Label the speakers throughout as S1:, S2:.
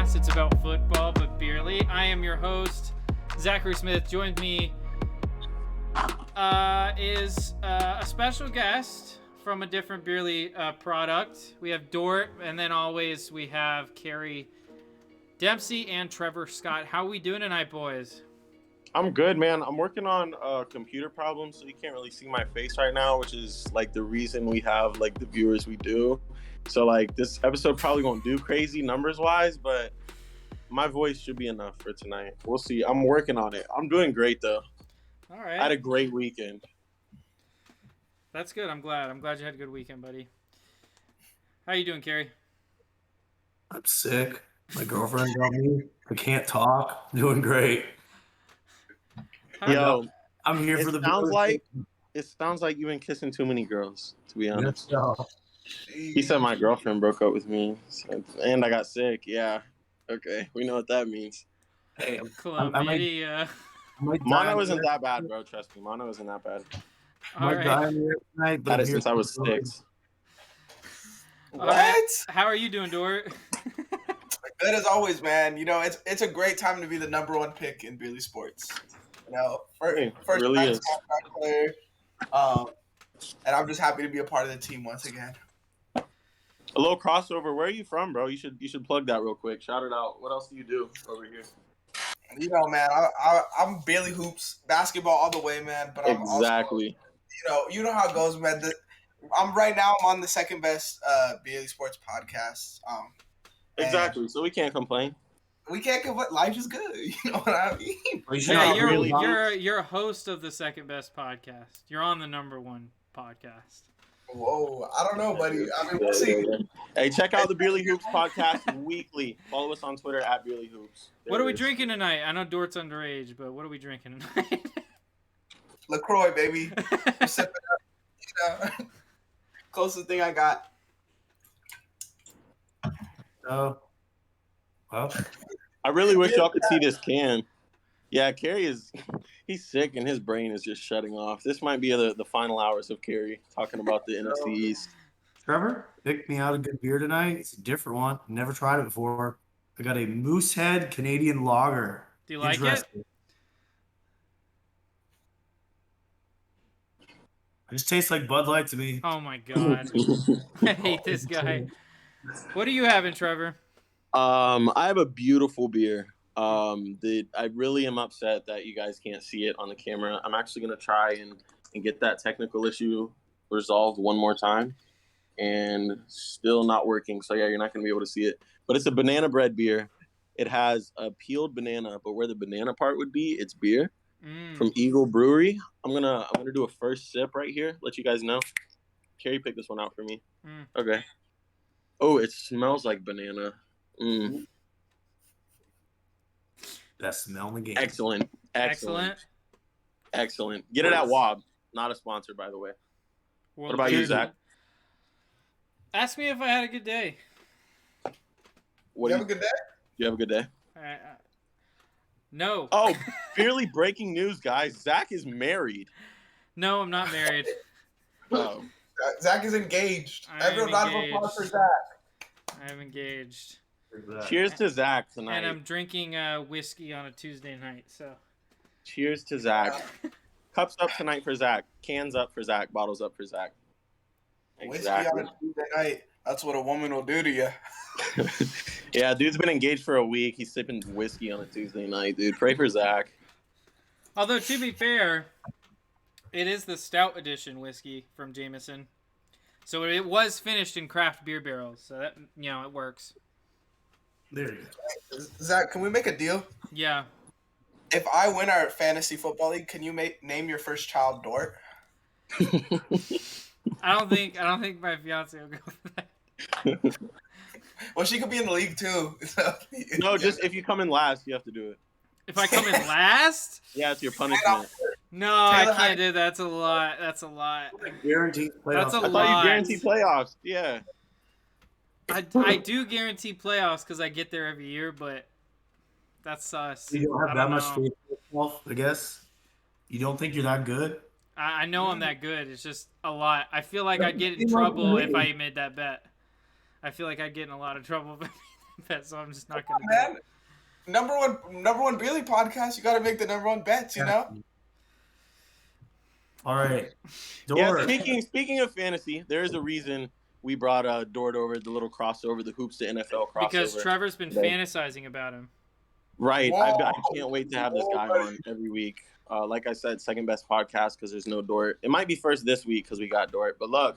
S1: podcast. It's about football, but barely. I am your host, Zachary Smith. Joined me is a special guest from a different Beerly product. We have Dort, and then always we have Carrie Dempsey and Trevor Scott. How are we doing tonight, boys?
S2: I'm good, man. I'm working on computer problems, so you can't really see my face right now, which is like the reason we have like the viewers we do. So like this episode probably won't do crazy numbers wise, but my voice should be enough for tonight. We'll see. I'm working on it. I'm doing great though.
S1: All right.
S2: I had a great weekend.
S1: That's good. I'm glad you had a good weekend, buddy. How you doing, Carrie?
S3: I'm sick. My girlfriend got me. I can't talk. Doing great.
S2: Yo,
S3: I'm here for the.
S2: It sounds like you've been kissing too many girls, to be honest.
S3: No.
S2: He said my girlfriend broke up with me, and I got sick. Yeah. Okay, we know what that means.
S3: Hey,
S1: Chlamydia.
S2: Mono isn't that bad, bro. Trust me, Mono isn't that bad.
S1: All right.
S2: I've had it since I was 6.
S4: What?
S1: How are you doing, Dort?
S4: Good as always, man. You know, it's a great time to be the number one pick in Beerly sports. You know, first
S2: really
S4: time
S2: is.
S4: player, and I'm just happy to be a part of the team once again.
S2: A little crossover. Where are you from, bro? You should plug that real quick. Shout it out. What else do you do over here?
S4: You know, man, I'm Beerly hoops, basketball all the way, man. But I'm
S2: exactly.
S4: Also, you know how it goes, man. I'm on the second best Beerly sports podcast.
S2: Exactly. So we can't complain.
S4: We can't complain. Life is good. You know what I mean?
S1: Yeah, you're a host of the second best podcast. You're on the number one podcast.
S4: Whoa, I don't know, buddy. I mean, we'll see.
S2: Hey, check out the Beerly Hoops podcast weekly. Follow us on Twitter at Beerly Hoops.
S1: What are we drinking tonight? I know Dort's underage, but what are we drinking tonight?
S4: LaCroix, baby. Sipping up, you know. Closest thing I got.
S3: Oh. Well.
S2: I really wish y'all could see this can. Yeah, Carrie he's sick and his brain is just shutting off. This might be the final hours of Carrie talking about the NFC East.
S3: Trevor picked me out a good beer tonight. It's a different one. Never tried it before. I got a Moosehead Canadian Lager.
S1: Do you like it?
S3: It just tastes like Bud Light to me.
S1: Oh my god. I hate this guy. What are you having, Trevor?
S2: I have a beautiful beer. I really am upset that you guys can't see it on the camera. I'm actually gonna try and get that technical issue resolved one more time, and still not working. So yeah, you're not gonna be able to see it. But it's a banana bread beer. It has a peeled banana, but where the banana part would be, it's beer from Eagle Brewery. I'm gonna do a first sip right here. Let you guys know. Carrie picked this one out for me. Okay. Oh, it smells like banana.
S3: Best smell in the game.
S2: Excellent. Get it at WOB. Not a sponsor, by the way. What about you, Zach?
S1: Ask me if I had a good day.
S4: You have a good day?
S2: You have a good day?
S1: No.
S2: Oh, barely breaking news, guys. Zach is married.
S1: No, I'm not married.
S2: Oh.
S4: Zach is engaged. Everyone round of applause for Zach.
S1: I am engaged.
S2: Cheers to Zach tonight.
S1: And I'm drinking whiskey on a Tuesday night, so.
S2: Cheers to Zach. Cups up tonight for Zach. Cans up for Zach. Bottles up for Zach.
S4: Exactly. Whiskey on a Tuesday night. That's what a woman will do to you.
S2: Yeah, dude's been engaged for a week. He's sipping whiskey on a Tuesday night, dude. Pray for Zach.
S1: Although, to be fair, it is the stout edition whiskey from Jameson. So it was finished in craft beer barrels. So that, it works.
S3: There you
S4: go. Zach, can we make a deal?
S1: Yeah.
S4: If I win our fantasy football league, can you name your first child Dort?
S1: I don't think my fiance will go for that.
S4: Well, she could be in the league too. So,
S2: no, just if you come in last, you have to do it.
S1: If I come in last?
S2: Yeah, it's your punishment.
S1: No, I can't do that. That's a lot.
S3: Guaranteed playoffs.
S1: That's a lot.
S2: I thought you guaranteed playoffs. Yeah.
S1: I do guarantee playoffs because I get there every year, but that's sus.
S3: You don't have that much faith in yourself, I guess. You don't think you're that good?
S1: I know I'm that good. It's just a lot. I feel like I'd get in trouble if I made that bet. I feel like I'd get in a lot of trouble if I made bet, so I'm just not gonna do
S4: Man,
S1: it.
S4: number one Billy podcast. You got to make the number one bets. You know.
S3: All right.
S2: Yeah,
S3: Dort.
S2: speaking of fantasy, there is a reason we brought Dort over, the little crossover, the Hoops to NFL crossover.
S1: Because Trevor's been
S2: today.
S1: fantasizing about him.
S2: Right.
S4: Whoa.
S2: I can't wait to have this guy on every week. Like I said, second best podcast because there's no Dort. It might be first this week because we got Dort. But look,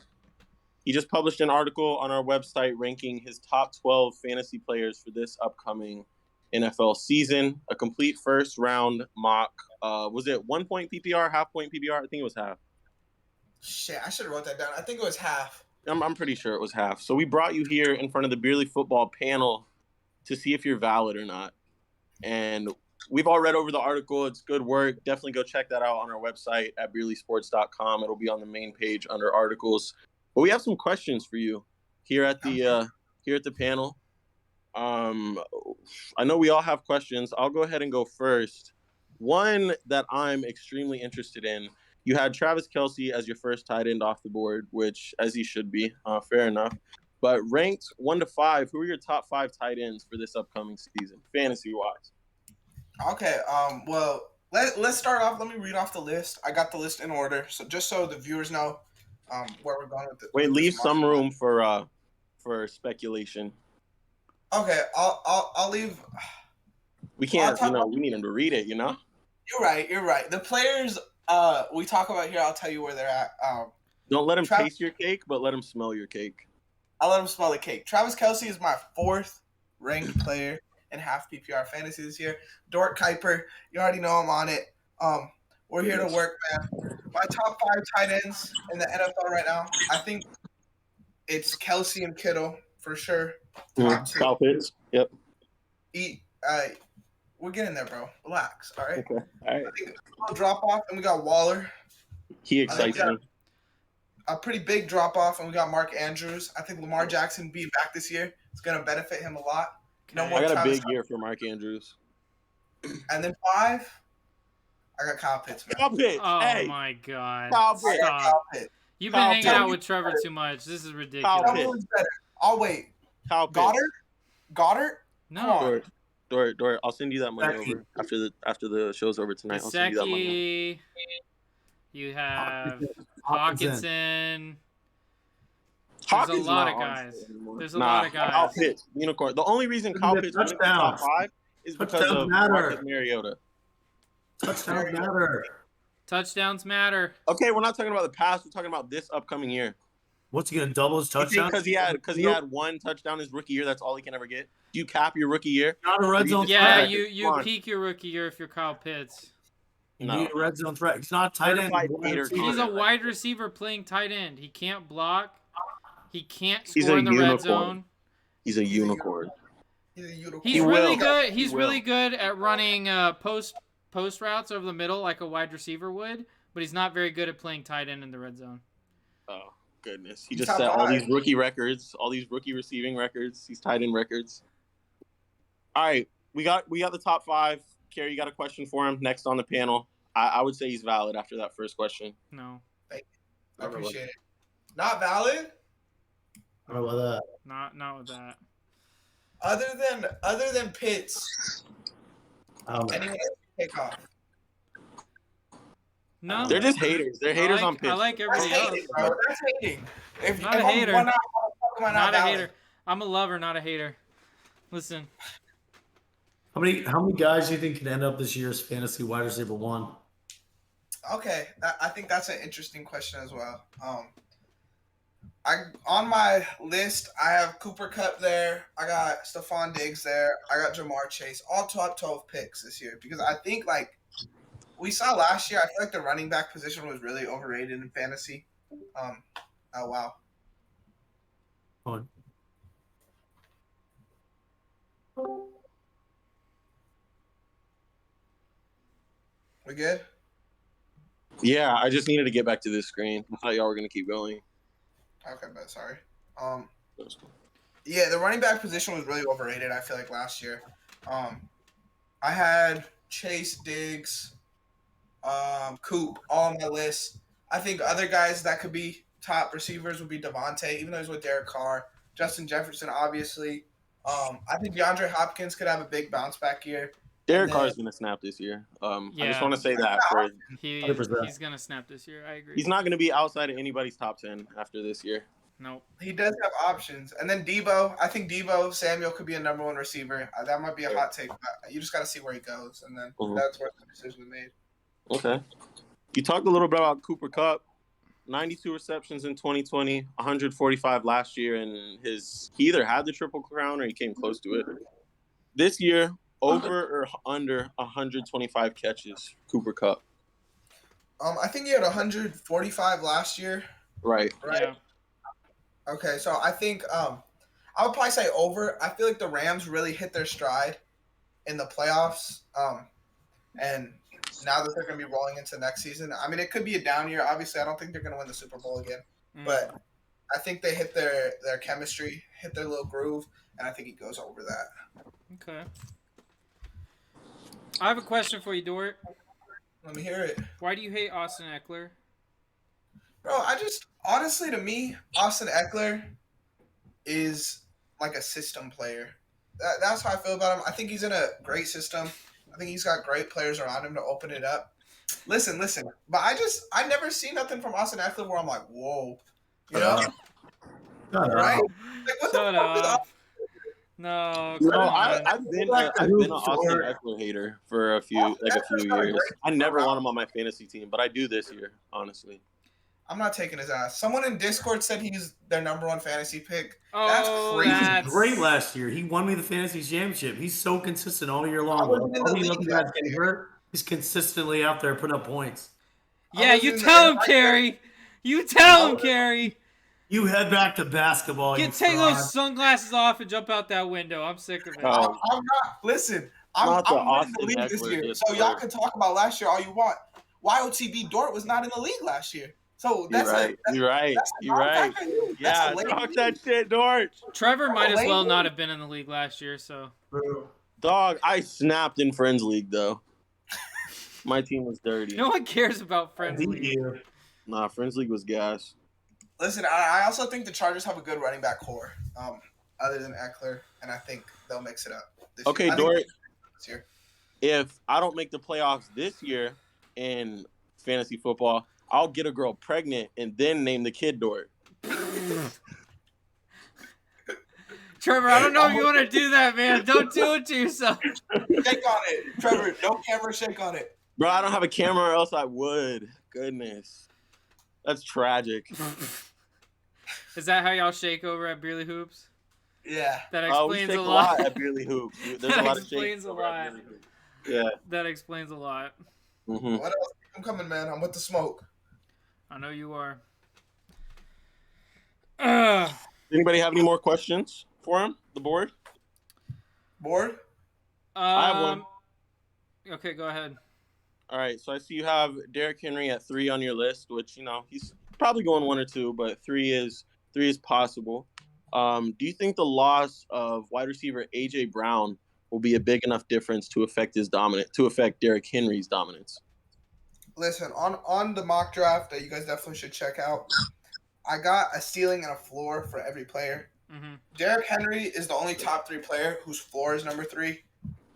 S2: he just published an article on our website ranking his top 12 fantasy players for this upcoming NFL season. A complete first round mock. Was it 1 point PPR, half point PPR? I think it was half.
S4: Shit, I should have wrote that down. I think it was half.
S2: I'm pretty sure it was half. So we brought you here in front of the Beerly football panel to see if you're valid or not. And we've all read over the article. It's good work. Definitely go check that out on our website at beerlysports.com. It'll be on the main page under articles. But we have some questions for you here at the panel. I know we all have questions. I'll go ahead and go first. One that I'm extremely interested in. You had Travis Kelce as your first tight end off the board, which, as he should be, fair enough. But ranked 1 to 5, who are your top 5 tight ends for this upcoming season, fantasy-wise?
S4: Okay. Well, let's start off. Let me read off the list. I got the list in order, so just so the viewers know where we're going with it.
S2: Wait, leave some room for speculation.
S4: Okay, I'll leave.
S2: We can't, we need him to read it,
S4: You're right. The players we talk about here, I'll tell you where they're at.
S2: Don't let him taste your cake, but let him smell your cake.
S4: I'll let him smell the cake. Travis Kelce is my 4th ranked player in half PPR fantasy this year. Dort Kuiper, you already know I'm on it. We're here to work, man. My top 5 tight ends in the NFL right now, I think it's Kelce and Kittle for sure. Top 2.
S2: Kyle Pitts. Yep.
S4: We're getting there, bro. Relax, all right?
S2: Okay. All right.
S4: I think a drop off, and we got Waller.
S2: He excites me.
S4: A pretty big drop off, and we got Mark Andrews. I think Lamar Jackson being back this year is going to benefit him a lot.
S2: No more. I got a big year for Mark Andrews.
S4: And then 5, I got Kyle Pitts. Man.
S2: Kyle Pitts.
S1: Oh my God!
S2: Kyle Pitts.
S1: Stop. You've been hanging out with Trevor
S2: better.
S1: too much. This is ridiculous.
S4: I'll wait.
S2: Kyle Pitts.
S4: Goddard?
S1: No.
S2: Dort, I'll send you that money over after the show's over tonight. I'll send you that money.
S1: You have Hawkinson. There's a
S2: Hawkins
S1: lot
S2: not
S1: of guys.
S2: anymore.
S1: There's a lot of guys.
S2: Kyle Pitts, unicorn. The only reason Kyle Pitts went in the top 5 is because of Marcus Mariota.
S3: Touchdowns matter.
S1: Touchdowns matter.
S2: Okay, we're not talking about the past. We're talking about this upcoming year.
S3: What's he gonna double his touchdowns?
S2: Because he had 1 touchdown his rookie year. That's all he can ever get. Do you cap your rookie year?
S3: Not a red zone
S1: Yeah,
S3: threat.
S1: you peak your rookie year if you're Kyle Pitts.
S3: You need a red zone threat. He's not tight end.
S1: He's a wide receiver playing tight end. He can't block. He can't
S2: He's
S1: score
S2: a
S1: in the red zone.
S2: He's a unicorn.
S1: He's really good. He's really good at running post routes over the middle like a wide receiver would, but he's not very good at playing tight end in the red zone.
S2: Oh goodness, he just set all these rookie records, all these rookie receiving records, these tight end records. All right, we got the top 5. Carrie, you got a question for him next on the panel? I would say he's valid after that first question.
S1: No.
S4: I appreciate it. Not valid?
S3: I don't know about that.
S1: Not with that.
S4: Other than Pitts, anyone else take off?
S1: No.
S2: They're just haters. They're haters on Pitts.
S1: I like everybody else.
S4: That's hating. If
S1: Not a hater.
S4: Not
S1: a hater. I'm a lover, not a hater. Listen.
S3: How many guys do you think can end up this year as fantasy wide receiver 1?
S4: Okay, I think that's an interesting question as well. On my list, I have Cooper Kupp there. I got Stephon Diggs there. I got Jamar Chase. All top 12 picks this year because I think like we saw last year, I feel like the running back position was really overrated in fantasy. Oh wow.
S3: Fine.
S4: We good?
S2: Yeah, I just needed to get back to this screen. I thought y'all were gonna keep going.
S4: Okay, but sorry. Yeah, the running back position was really overrated, I feel like, last year. I had Chase, Diggs, Coop all on my list. I think other guys that could be top receivers would be Devontae, even though he's with Derek Carr. Justin Jefferson, obviously. I think DeAndre Hopkins could have a big bounce back year.
S2: Derek
S4: And
S2: Carr's
S4: then-
S2: gonna snap this year. I
S1: Yeah.
S2: just want to say that for
S1: He's
S3: 100%.
S1: gonna snap this year. I agree.
S2: he's not gonna be outside of anybody's top 10 after this year.
S1: Nope.
S4: He does have options. And then Debo, I think Debo Samuel could be a number 1 receiver. That might be a hot take, but you just got to see where he goes, and then that's where the decision is made.
S2: Okay. You talked a little bit about Cooper Kupp. 92 receptions in 2020, 145 last year, and he either had the Triple Crown or he came close to it. This year, over or under 125 catches, Cooper Kupp.
S4: I think he had 145 last year.
S2: Right.
S1: Yeah.
S4: Okay, so I think I would probably say over. I feel like the Rams really hit their stride in the playoffs, and now that they're going to be rolling into next season. I mean, it could be a down year. Obviously, I don't think they're going to win the Super Bowl again, but I think they hit their chemistry, hit their little groove, and I think he goes over that.
S1: Okay. I have a question for you, Dort.
S4: Let me hear it.
S1: Why do you hate Austin Eckler?
S4: Bro, honestly, to me, Austin Eckler is like a system player. That's how I feel about him. I think he's in a great system. I think he's got great players around him to open it up. Listen. But I never see nothing from Austin Eckler where I'm like, whoa. You know? Right? Like, what
S1: Shut
S4: the fuck
S1: up. No,
S2: No,
S1: come on.
S2: I've been an Austin Eckler hater for a few years. I never want him on my fantasy team, but I do this year, honestly.
S4: I'm not taking his ass. Someone in Discord said he's their number 1 fantasy pick.
S1: Oh,
S4: That's crazy.
S3: He
S1: that's
S3: was great last year. He won me the fantasy championship. He's so consistent all year long.
S4: I wasn't in the league that
S3: Getting hurt, he's consistently out there putting up points.
S1: Yeah, you tell him, Carrie. You tell him, Carrie.
S3: You head back to basketball.
S1: Take those sunglasses off and jump out that window. I'm sick of it.
S4: I'm not. Listen, I'm
S2: Not the
S4: in the
S2: Austin
S4: league this
S2: Eckler
S4: year, so
S2: Discord.
S4: y'all can talk about last year all you want. YOTB Dort was not in the league last year, so that's
S2: You're right. Yeah, talk that shit, Dort.
S1: Trevor might as well not have been in the league last year, so.
S2: Dog, I snapped in Friends League, though. My team was dirty.
S1: No one cares about Friends League.
S2: Nah, Friends League was gas.
S4: Listen, I also think the Chargers have a good running back core, other than Eckler, and I think they'll mix it up.
S2: Okay,
S4: year.
S2: Dort.
S4: This year.
S2: If I don't make the playoffs this year in fantasy football, I'll get a girl pregnant and then name the kid Dort.
S1: Trevor, I don't know if you want to do that, man. Don't do it to yourself.
S4: Shake on it, Trevor. No camera shake on it.
S2: Bro, I don't have a camera or else I would. Goodness. That's tragic.
S1: Is that how y'all shake over at Beerly Hoops?
S4: Yeah.
S1: That
S2: We
S1: explains
S2: shake
S1: a lot.
S2: at Beerly Hoops. There's
S1: That
S2: a lot of
S1: explains
S2: shakes
S1: a
S2: over at
S1: lot.
S2: Beerly Hoops. Yeah.
S1: That explains a lot.
S2: Mm-hmm.
S4: What else? I'm coming, man. I'm with the smoke.
S1: I know you are.
S2: Anybody have any more questions for him? The board?
S4: Bored?
S2: I have one.
S1: Okay, go ahead.
S2: All right, so I see you have Derrick Henry at 3 on your list, which he's probably going 1 or 2, but 3 is possible. Do you think the loss of wide receiver AJ Brown will be a big enough difference to affect Derrick Henry's dominance?
S4: Listen, on the mock draft that you guys definitely should check out, I got a ceiling and a floor for every player.
S1: Mm-hmm.
S4: Derrick Henry is the only top 3 player whose floor is number 3.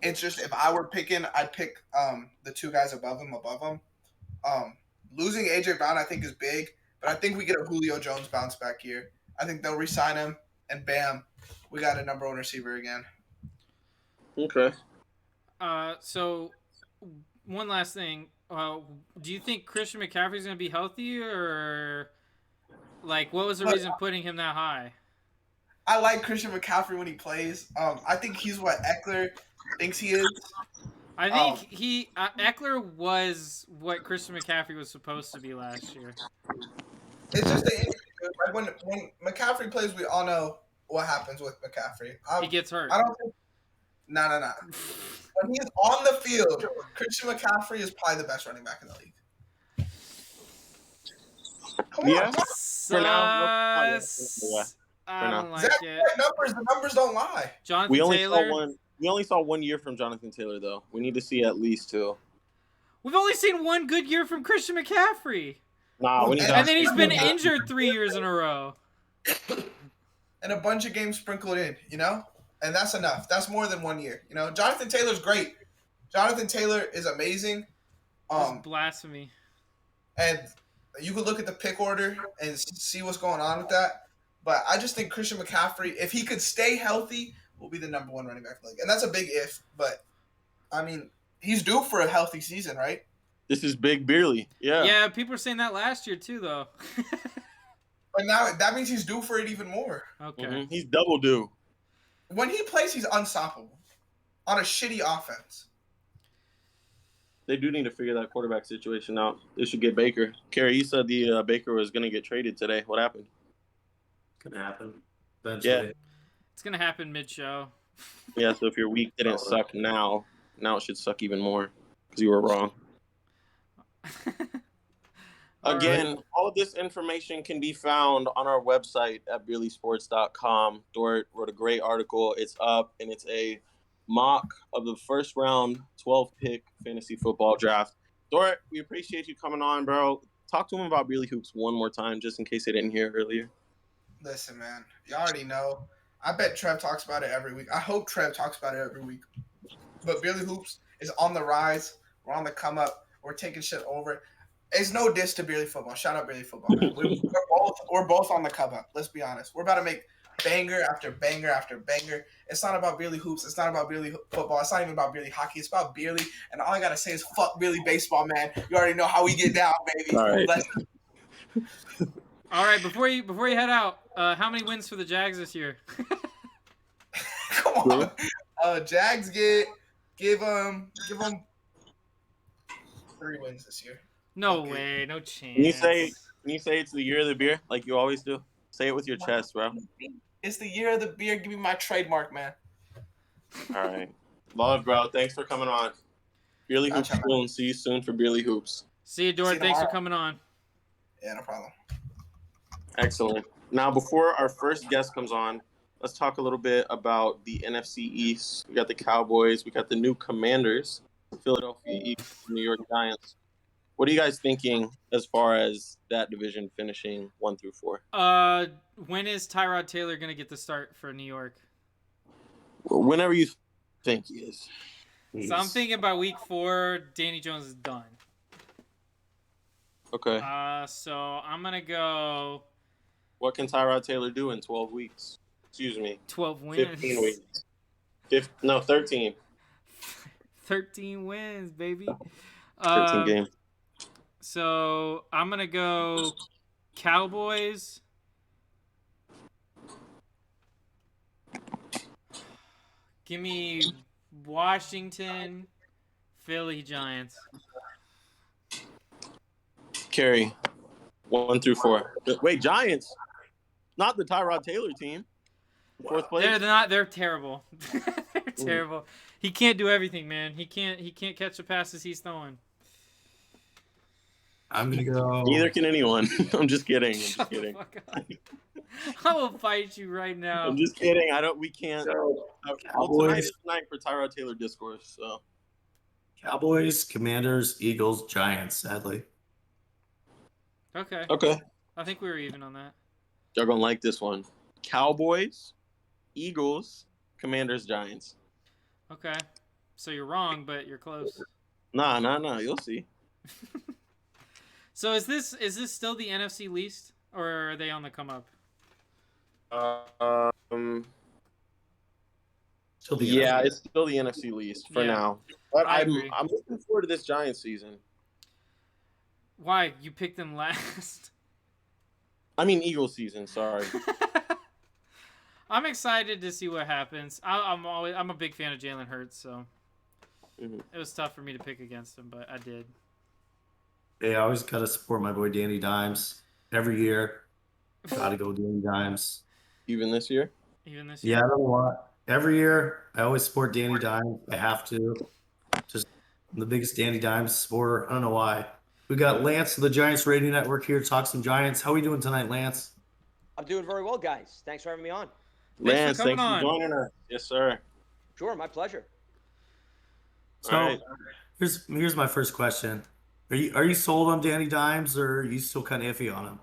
S4: It's just if I were picking, I'd pick the 2 guys above him. Losing AJ Brown, I think, is big, but I think we get a Julio Jones bounce back year. I think they'll re-sign him, and bam, we got a number 1 receiver again.
S2: Okay.
S1: So one last thing. Do you think Christian McCaffrey's going to be healthy, or like what was the reason putting him that high?
S4: I like Christian McCaffrey when he plays. I think he's what Eckler thinks he is.
S1: I think Eckler was what Christian McCaffrey was supposed to be last year.
S4: It's just the injury. Like when McCaffrey plays, we all know what happens with McCaffrey.
S1: He gets hurt.
S4: I don't think. No. When he's on the field, Christian McCaffrey is probably the best running back in the league. Come on,
S2: For now.
S1: I don't like
S4: exactly
S1: it.
S4: right numbers. The numbers don't lie.
S1: Jonathan
S2: We
S1: Taylor.
S2: only saw 1 year from Jonathan Taylor, though. We need to see at least 2.
S1: We've only seen 1 good year from Christian McCaffrey.
S2: Nah, we need
S1: And then he's been injured 3 years in a row.
S4: And a bunch of games sprinkled in, you know? and that's enough. That's more than 1 year. You know, Jonathan Taylor's great. Jonathan Taylor is amazing.
S1: That's blasphemy.
S4: And you could look at the pick order and see what's going on with that. But I just think Christian McCaffrey, if he could stay healthy, will be the number 1 running back in the league. And that's a big if, but I mean, he's due for a healthy season, right?
S2: This is Big Beerly. Yeah.
S1: Yeah, people were saying that last year too, though.
S4: But now that means he's due for it even more.
S1: Okay.
S2: Mm-hmm. He's double due.
S4: When he plays, he's unstoppable on a shitty offense.
S2: They do need to figure that quarterback situation out. They should get Baker. Kerry, you said the Baker was going to get traded today. What happened?
S3: It's gonna happen eventually.
S2: Yeah.
S1: It's gonna happen mid-show.
S2: Yeah, so if your week didn't suck now it should suck even more because you were wrong. Again, all of this information can be found on our website at beerlysports.com. Dort wrote a great article. It's up, and it's a mock of the first round 12-pick fantasy football draft. Dort, we appreciate you coming on, bro. Talk to him about Beerly Hoops one more time, just in case they didn't hear earlier.
S4: Listen, man, you already know. I bet Trev talks about it every week. I hope Trev talks about it every week. But Beerly Hoops is on the rise. We're on the come up. We're taking shit over. It's no diss to Beerly Football. Shout out Beerly Football. Man. We're both on the come up. Let's be honest. We're about to make banger after banger after banger. It's not about Beerly Hoops. It's not about Beerly Football. It's not even about Beerly Hockey. It's about Beerly. And all I got to say is fuck Beerly Baseball, man. You already know how we get down, baby.
S2: All right.
S1: All right, before you head out, how many wins for the Jags this year?
S4: Come on. Jags give them 3 wins this year.
S1: No
S4: Okay.
S1: way, no chance.
S2: Can you say it's the year of the beer like you always do? Say it with your chest, bro.
S4: It's the year of the beer. Give me my trademark, man.
S2: All right. Love, bro. Thanks for coming on. Beerly Hoops
S4: Gotcha.
S2: School, and see you soon for Beerly Hoops.
S1: See you, Dort.
S4: See you
S1: Thanks for
S4: tomorrow.
S1: coming on.
S4: Yeah, no problem.
S2: Excellent. Now, before our first guest comes on, let's talk a little bit about the NFC East. We got the Cowboys. We got the new Commanders, Philadelphia Eagles, New York Giants. What are you guys thinking as far as that division finishing 1 through 4?
S1: When is Tyrod Taylor gonna get the start for New York?
S2: Whenever you think he is.
S1: So I'm thinking by week 4, Danny Jones is done.
S2: Okay.
S1: So I'm gonna go
S2: What can Tyrod Taylor do in 12 weeks? Excuse me.
S1: 12 wins.
S2: 15 weeks. 13.
S1: 13 wins, baby.
S2: 13 games.
S1: So I'm gonna go Cowboys. Give me Washington, Philly, Giants.
S2: Carry 1 through 4. Wait, Giants? Not the Tyrod Taylor team. 4th place.
S1: They're not. They're terrible. They're terrible. He can't do everything, man. He can't catch the passes he's throwing.
S3: I'm gonna go.
S2: Neither can anyone. I'm just kidding.
S1: Shut the fuck up. I will fight you right now.
S2: I'm just kidding. We can't.
S3: So,
S2: Well,
S3: Cowboys.
S2: tonight is the night for Tyrod Taylor discourse. So
S3: Cowboys, Commanders, Eagles, Giants. Sadly,
S1: Okay.
S2: okay,
S1: I think we were even on that.
S2: y'all gonna like this one. Cowboys, Eagles, Commanders, Giants.
S1: Okay. So you're wrong, but you're close.
S2: Nah. You'll see.
S1: So is this still the NFC East, or are they on the come up?
S3: still the
S2: Yeah, it's still the NFC least for
S1: Yeah,
S2: now. But
S1: I
S2: I'm
S1: agree.
S2: looking forward to this Giants season.
S1: Why you picked them last?
S2: I mean Eagles season. Sorry.
S1: I'm excited to see what happens. I'm a big fan of Jalen Hurts, so
S2: Mhm.
S1: it was tough for me to pick against him, but I did.
S3: Hey, I always gotta support my boy Danny Dimes every year. Gotta go Danny Dimes.
S2: Even this year.
S1: Even this
S3: Yeah,
S1: year.
S3: I don't know what. Every year, I always support Danny Dimes. I have to. Just I'm the biggest Danny Dimes supporter. I don't know why. We got Lance of the Giants Radio Network here to talk some Giants. How are we doing tonight, Lance?
S5: I'm doing very well, guys. Thanks for having me on.
S2: Lance,
S1: coming
S2: thanks for
S1: on.
S2: joining us. Yes, sir.
S5: Sure, my pleasure.
S3: So
S2: All right.
S3: here's my first question. Are you sold on Danny Dimes, or are you still kind of iffy on him?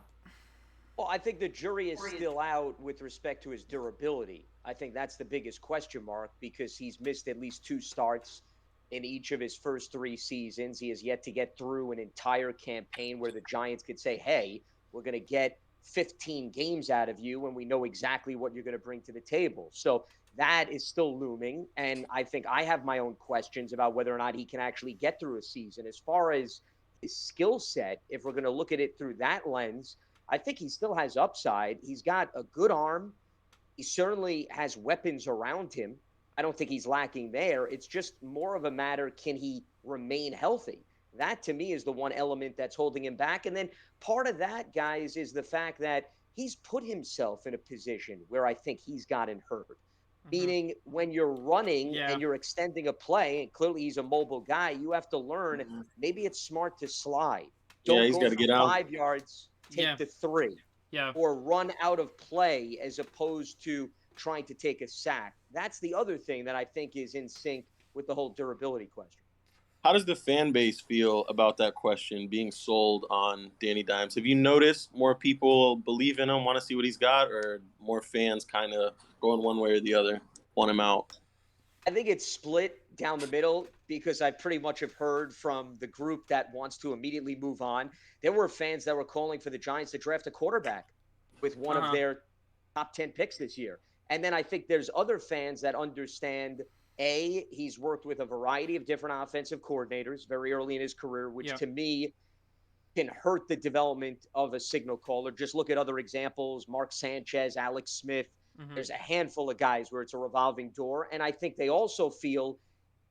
S5: Well, I think the jury is still out with respect to his durability. I think that's the biggest question mark because he's missed at least 2 starts in each of his first 3 seasons. He has yet to get through an entire campaign where the Giants could say, hey, we're going to get 15 games out of you and we know exactly what you're going to bring to the table. So that is still looming. And I think I have my own questions about whether or not he can actually get through a season. As far as his skill set, if we're going to look at it through that lens, I think he still has upside. He's got a good arm. He certainly has weapons around him. I don't think he's lacking there. It's just more of a matter, can he remain healthy? That to me is the one element that's holding him back. And then part of that, guys, is the fact that he's put himself in a position where I think he's gotten hurt. Meaning when you're running
S1: Yeah.
S5: and you're extending a play, and clearly he's a mobile guy, you have to learn maybe it's smart to slide.
S2: Yeah,
S5: Don't
S2: he's
S5: go
S2: gotta
S5: for
S2: get out.
S5: 5 yards, take
S1: Yeah.
S5: the 3,
S1: Yeah.
S5: or run out of play as opposed to trying to take a sack. That's the other thing that I think is in sync with the whole durability question.
S2: How does the fan base feel about that question being sold on Danny Dimes? Have you noticed more people believe in him, want to see what he's got, or more fans kind of going one way or the other, want him out?
S5: I think it's split down the middle because I pretty much have heard from the group that wants to immediately move on. There were fans that were calling for the Giants to draft a quarterback with one of their top 10 picks this year. And then I think there's other fans that understand, A, he's worked with a variety of different offensive coordinators very early in his career, which to me can hurt the development of a signal caller. Just look at other examples, Mark Sanchez, Alex Smith. There's a handful of guys where it's a revolving door. And I think they also feel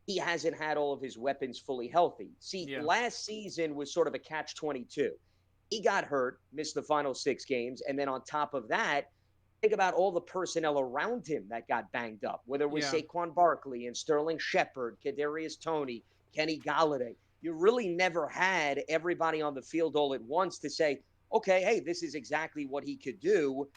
S5: he hasn't had all of his weapons fully healthy. See, last season was sort of a catch-22. He got hurt, missed the final 6 games. And then on top of that, think about all the personnel around him that got banged up, whether it was Saquon Barkley and Sterling Shepard, Kadarius Toney, Kenny Galladay. You really never had everybody on the field all at once to say, okay, hey, this is exactly what he could do,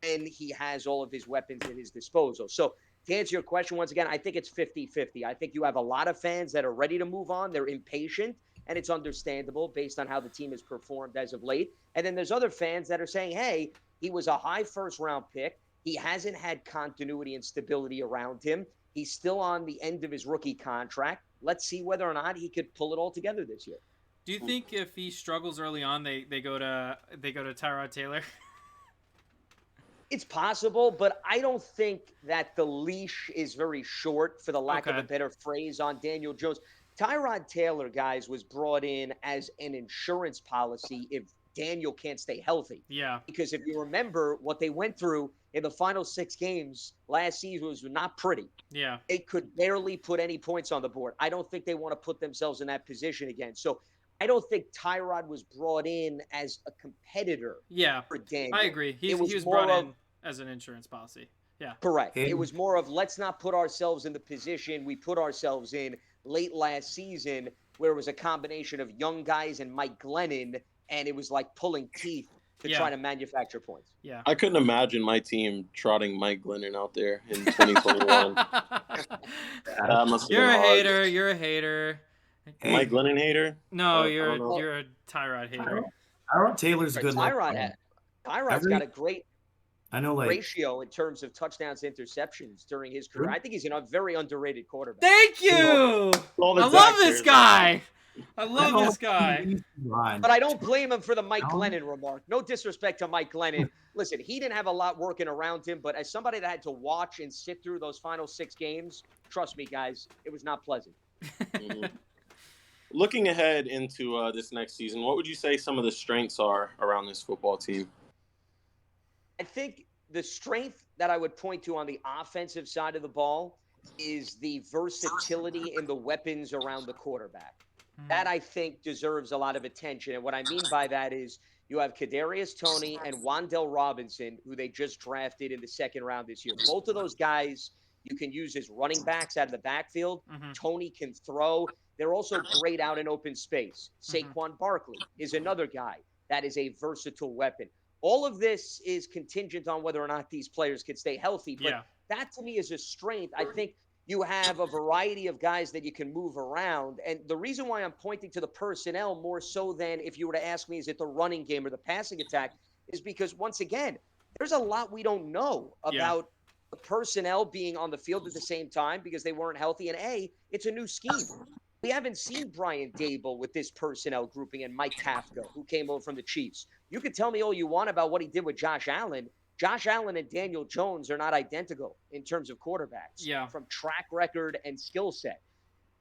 S5: and he has all of his weapons at his disposal. So to answer your question, once again, I think it's 50-50. I think you have a lot of fans that are ready to move on. They're impatient, and it's understandable based on how the team has performed as of late. And then there's other fans that are saying, hey, he was a high first-round pick. He hasn't had continuity and stability around him. He's still on the end of his rookie contract. Let's see whether or not he could pull it all together this year.
S1: Do you think if he struggles early on, they go to Tyrod Taylor?
S5: It's possible, but I don't think that the leash is very short, for the lack of a better phrase, on Daniel Jones. Tyrod Taylor, guys, was brought in as an insurance policy if Daniel can't stay healthy.
S1: Yeah.
S5: Because if you remember what they went through in the final 6 games last season was not pretty.
S1: Yeah.
S5: They could barely put any points on the board. I don't think they want to put themselves in that position again. So I don't think Tyrod was brought in as a competitor for Daniel.
S1: I agree. He was brought in as an insurance policy. Yeah.
S5: Correct. It was more of, let's not put ourselves in the position we put ourselves in late last season, where it was a combination of young guys and Mike Glennon, and it was like pulling teeth to try to manufacture points.
S1: Yeah.
S2: I couldn't imagine my team trotting Mike Glennon out there in 2021.
S1: You're a hater. You're a hater.
S2: Mike Glennon hater?
S1: No, you're a Tyrod hater.
S3: Tyrod Taylor's a good
S5: Tyrod's got a great ratio in terms of touchdowns to interceptions during his career. I think he's a very underrated quarterback.
S1: Thank you. I love this guy. I love this guy.
S5: But I don't blame him for the Mike Glennon remark. No disrespect to Mike Glennon. Listen, he didn't have a lot working around him, but as somebody that had to watch and sit through those final 6 games, trust me, guys, it was not pleasant.
S2: Looking ahead into this next season, what would you say some of the strengths are around this football team?
S5: I think the strength that I would point to on the offensive side of the ball is the versatility in the weapons around the quarterback. That, I think, deserves a lot of attention. And what I mean by that is you have Kadarius Toney and Wan'Dale Robinson, who they just drafted in the 2nd round this year. Both of those guys you can use as running backs out of the backfield. Toney can throw. They're also great out in open space. Saquon Barkley is another guy that is a versatile weapon. All of this is contingent on whether or not these players can stay healthy. But that, to me, is a strength. I think you have a variety of guys that you can move around. And the reason why I'm pointing to the personnel more so than if you were to ask me, is it the running game or the passing attack, is because, once again, there's a lot we don't know about the personnel being on the field at the same time because they weren't healthy. And it's a new scheme. We haven't seen Brian Dable with this personnel grouping and Mike Kafka, who came over from the Chiefs. You could tell me all you want about what he did with Josh Allen. Josh Allen and Daniel Jones are not identical in terms of quarterbacks from track record and skill set,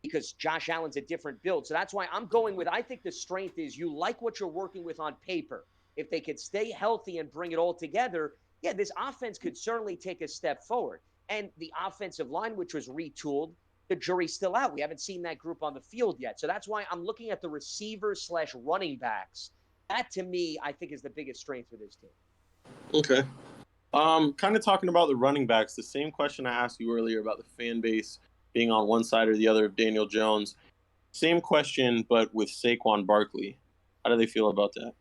S5: because Josh Allen's a different build. So that's why I'm going with, I think the strength is you like what you're working with on paper. If they could stay healthy and bring it all together, this offense could certainly take a step forward. And the offensive line, which was retooled, the jury's still out. We haven't seen that group on the field yet. So that's why I'm looking at the receivers/running backs. That, to me, I think is the biggest strength for this team.
S2: Okay. Kind of talking about the running backs, the same question I asked you earlier about the fan base being on one side or the other of Daniel Jones. Same question, but with Saquon Barkley. How do they feel about that?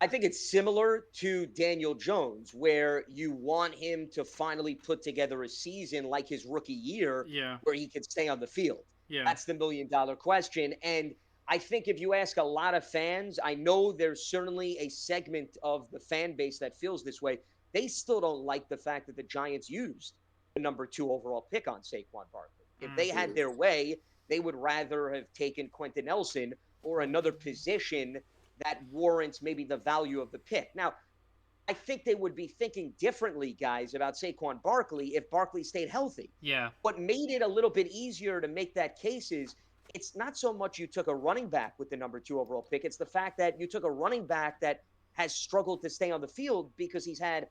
S5: I think it's similar to Daniel Jones, where you want him to finally put together a season like his rookie year where he can stay on the field. That's the million-dollar question. And I think if you ask a lot of fans, I know there's certainly a segment of the fan base that feels this way. They still don't like the fact that the Giants used the number 2 overall pick on Saquon Barkley. If they had their way, they would rather have taken Quentin Nelson or another position that warrants maybe the value of the pick. Now, I think they would be thinking differently, guys, about Saquon Barkley if Barkley stayed healthy. What made it a little bit easier to make that case is it's not so much you took a running back with the number 2 overall pick. It's the fact that you took a running back that has struggled to stay on the field because he's had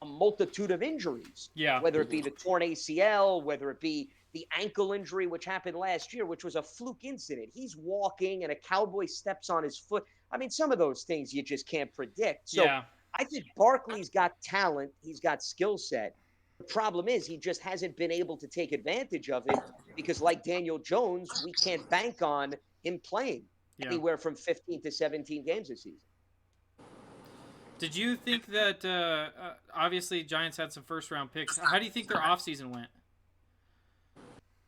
S5: a multitude of injuries, whether it be the torn ACL, whether it be the ankle injury, which happened last year, which was a fluke incident. He's walking and a cowboy steps on his foot. I mean, some of those things you just can't predict. So I think Barkley's got talent. He's got skill set. The problem is he just hasn't been able to take advantage of it because, like Daniel Jones, we can't bank on him playing anywhere from 15 to 17 games this season.
S1: Did you think that, obviously, Giants had some first-round picks. How do you think their offseason went?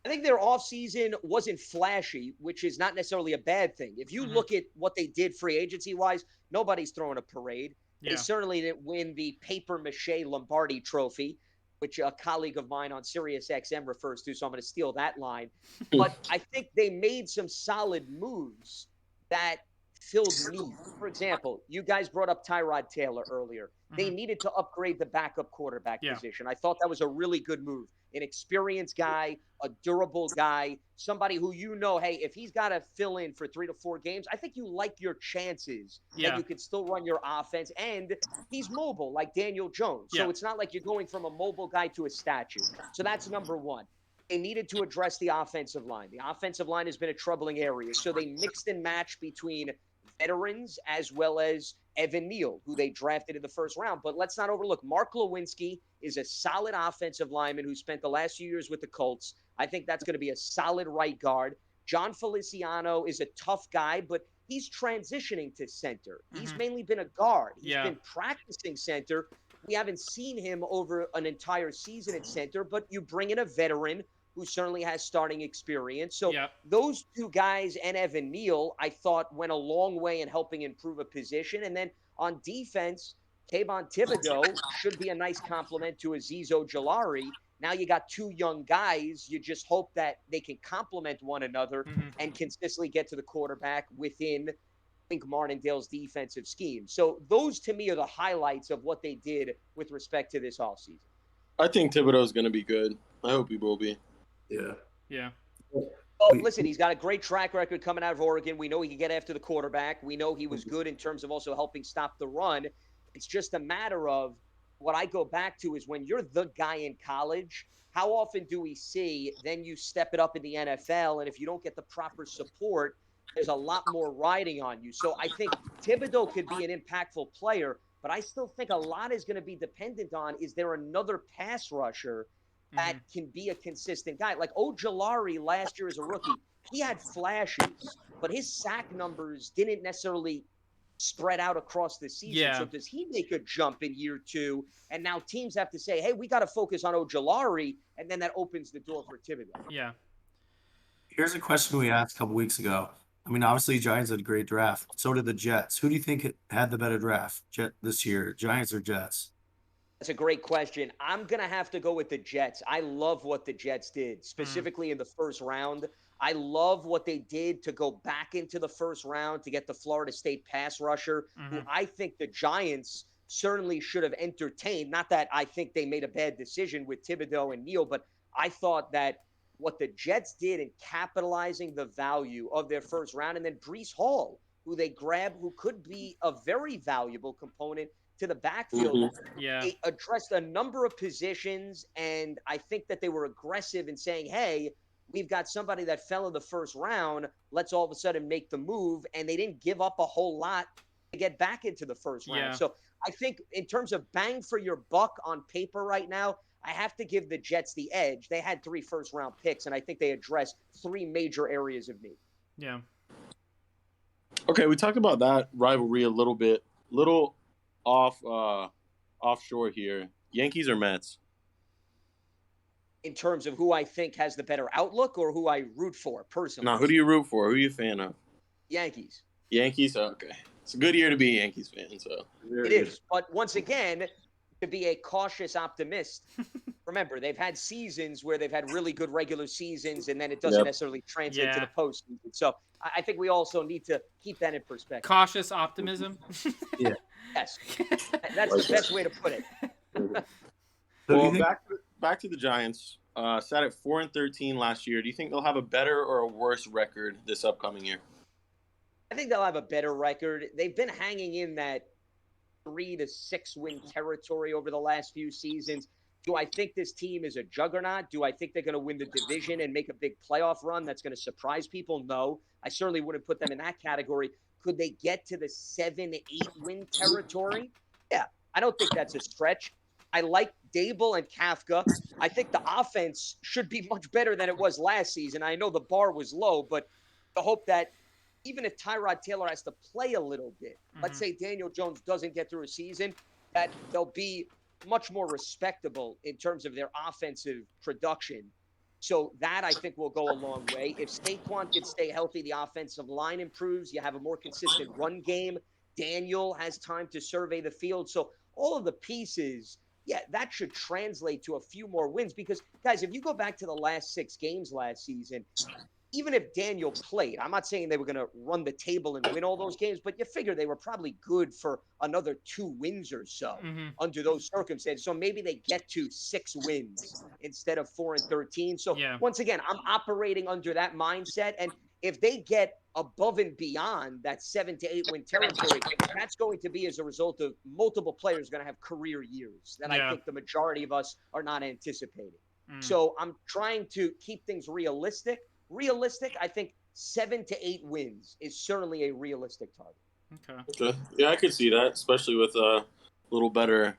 S5: I think their offseason wasn't flashy, which is not necessarily a bad thing. If you look at what they did free agency-wise, nobody's throwing a parade. They certainly didn't win the paper-mache Lombardi trophy, which a colleague of mine on Sirius XM refers to, so I'm going to steal that line. But I think they made some solid moves that filled need. For example, you guys brought up Tyrod Taylor earlier. They needed to upgrade the backup quarterback position. I thought that was a really good move. An experienced guy, a durable guy, somebody who hey, if he's got to fill in for 3 to 4 games, I think you like your chances that you can still run your offense. And he's mobile like Daniel Jones. So it's not like you're going from a mobile guy to a statue. So that's number one. They needed to address the offensive line. The offensive line has been a troubling area. So they mixed and matched between veterans as well as Evan Neal, who they drafted in the first round. But let's not overlook, Mark Lewinsky is a solid offensive lineman who spent the last few years with the Colts. I think that's going to be a solid right guard. John Feliciano is a tough guy, but he's transitioning to center. He's mainly been a guard. He's been practicing center. We haven't seen him over an entire season at center, but you bring in a veteran who certainly has starting experience. So those 2 guys and Evan Neal, I thought, went a long way in helping improve a position. And then on defense, Kayvon Thibodeau should be a nice compliment to Azeez Ojulari. Now you got 2 young guys. You just hope that they can complement one another and consistently get to the quarterback within, I think, Martindale's defensive scheme. So those, to me, are the highlights of what they did with respect to this offseason.
S2: I think Thibodeau's going to be good. I hope he will be.
S1: Yeah.
S5: Well, listen, he's got a great track record coming out of Oregon. We know he can get after the quarterback. We know he was good in terms of also helping stop the run. It's just a matter of what I go back to is when you're the guy in college, how often do we see then you step it up in the NFL, and if you don't get the proper support, there's a lot more riding on you. So I think Thibodeau could be an impactful player, but I still think a lot is going to be dependent on, is there another pass rusher that can be a consistent guy? Like Ojulari last year as a rookie, he had flashes, but his sack numbers didn't necessarily spread out across the season. So does he make a jump in year 2? And now teams have to say, hey, we got to focus on Ojulari, and then that opens the door for Thibodeau.
S3: Here's a question we asked a couple weeks ago. I mean, obviously, Giants had a great draft. So did the Jets. Who do you think had the better draft this year, Giants or Jets?
S5: That's a great question. I'm going to have to go with the Jets. I love what the Jets did, specifically in the first round. I love what they did to go back into the first round to get the Florida State pass rusher, who I think the Giants certainly should have entertained. Not that I think they made a bad decision with Thibodeau and Neal, but I thought that what the Jets did in capitalizing the value of their first round, and then Brees Hall, who they grabbed, who could be a very valuable component to the backfield.
S1: Yeah.
S5: They addressed a number of positions, and I think that they were aggressive in saying, hey, we've got somebody that fell in the first round. Let's all of a sudden make the move. And they didn't give up a whole lot to get back into the first round.
S1: Yeah.
S5: So I think in terms of bang for your buck on paper right now, I have to give the Jets the edge. They had 3 first-round picks, and I think they addressed 3 major areas of need.
S1: Yeah.
S2: Okay, we talked about that rivalry a little bit. Little offshore here. Yankees or Mets?
S5: In terms of who I think has the better outlook or who I root for personally?
S2: Now, who do you root for? Who are you a fan of?
S5: Yankees.
S2: Yankees? Okay. It's a good year to be a Yankees fan. So
S5: It is. But once again, to be a cautious optimist, remember, they've had seasons where they've had really good regular seasons, and then it doesn't necessarily translate to the postseason. So I think we also need to keep that in perspective.
S1: Cautious optimism.
S5: Yes. That's the best way to put it.
S2: Well, back to the Giants. Sat at 4-13 last year. Do you think they'll have a better or a worse record this upcoming year?
S5: I think they'll have a better record. They've been hanging in that 3 to 6 win territory over the last few seasons. Do I think this team is a juggernaut? Do I think they're going to win the division and make a big playoff run that's going to surprise people? No. I certainly wouldn't put them in that category. Could they get to the 7-8 win territory? Yeah, I don't think that's a stretch. I like Dable and Kafka. I think the offense should be much better than it was last season. I know the bar was low, but the hope that even if Tyrod Taylor has to play a little bit, let's say Daniel Jones doesn't get through a season, that they'll be much more respectable in terms of their offensive production. So that, I think, will go a long way. If Saquon can stay healthy, the offensive line improves. You have a more consistent run game. Daniel has time to survey the field. So all of the pieces, that should translate to a few more wins. Because, guys, if you go back to the last 6 games last season, even if Daniel played, I'm not saying they were going to run the table and win all those games, but you figure they were probably good for another 2 wins or so under those circumstances. So maybe they get to 6 wins instead of 4-13. So once again, I'm operating under that mindset. And if they get above and beyond that 7 to 8 win territory, that's going to be as a result of multiple players going to have career years that I think the majority of us are not anticipating. So I'm trying to keep things realistic. I think 7 to 8 wins is certainly a realistic target.
S2: Okay. Yeah, I could see that, especially with a little better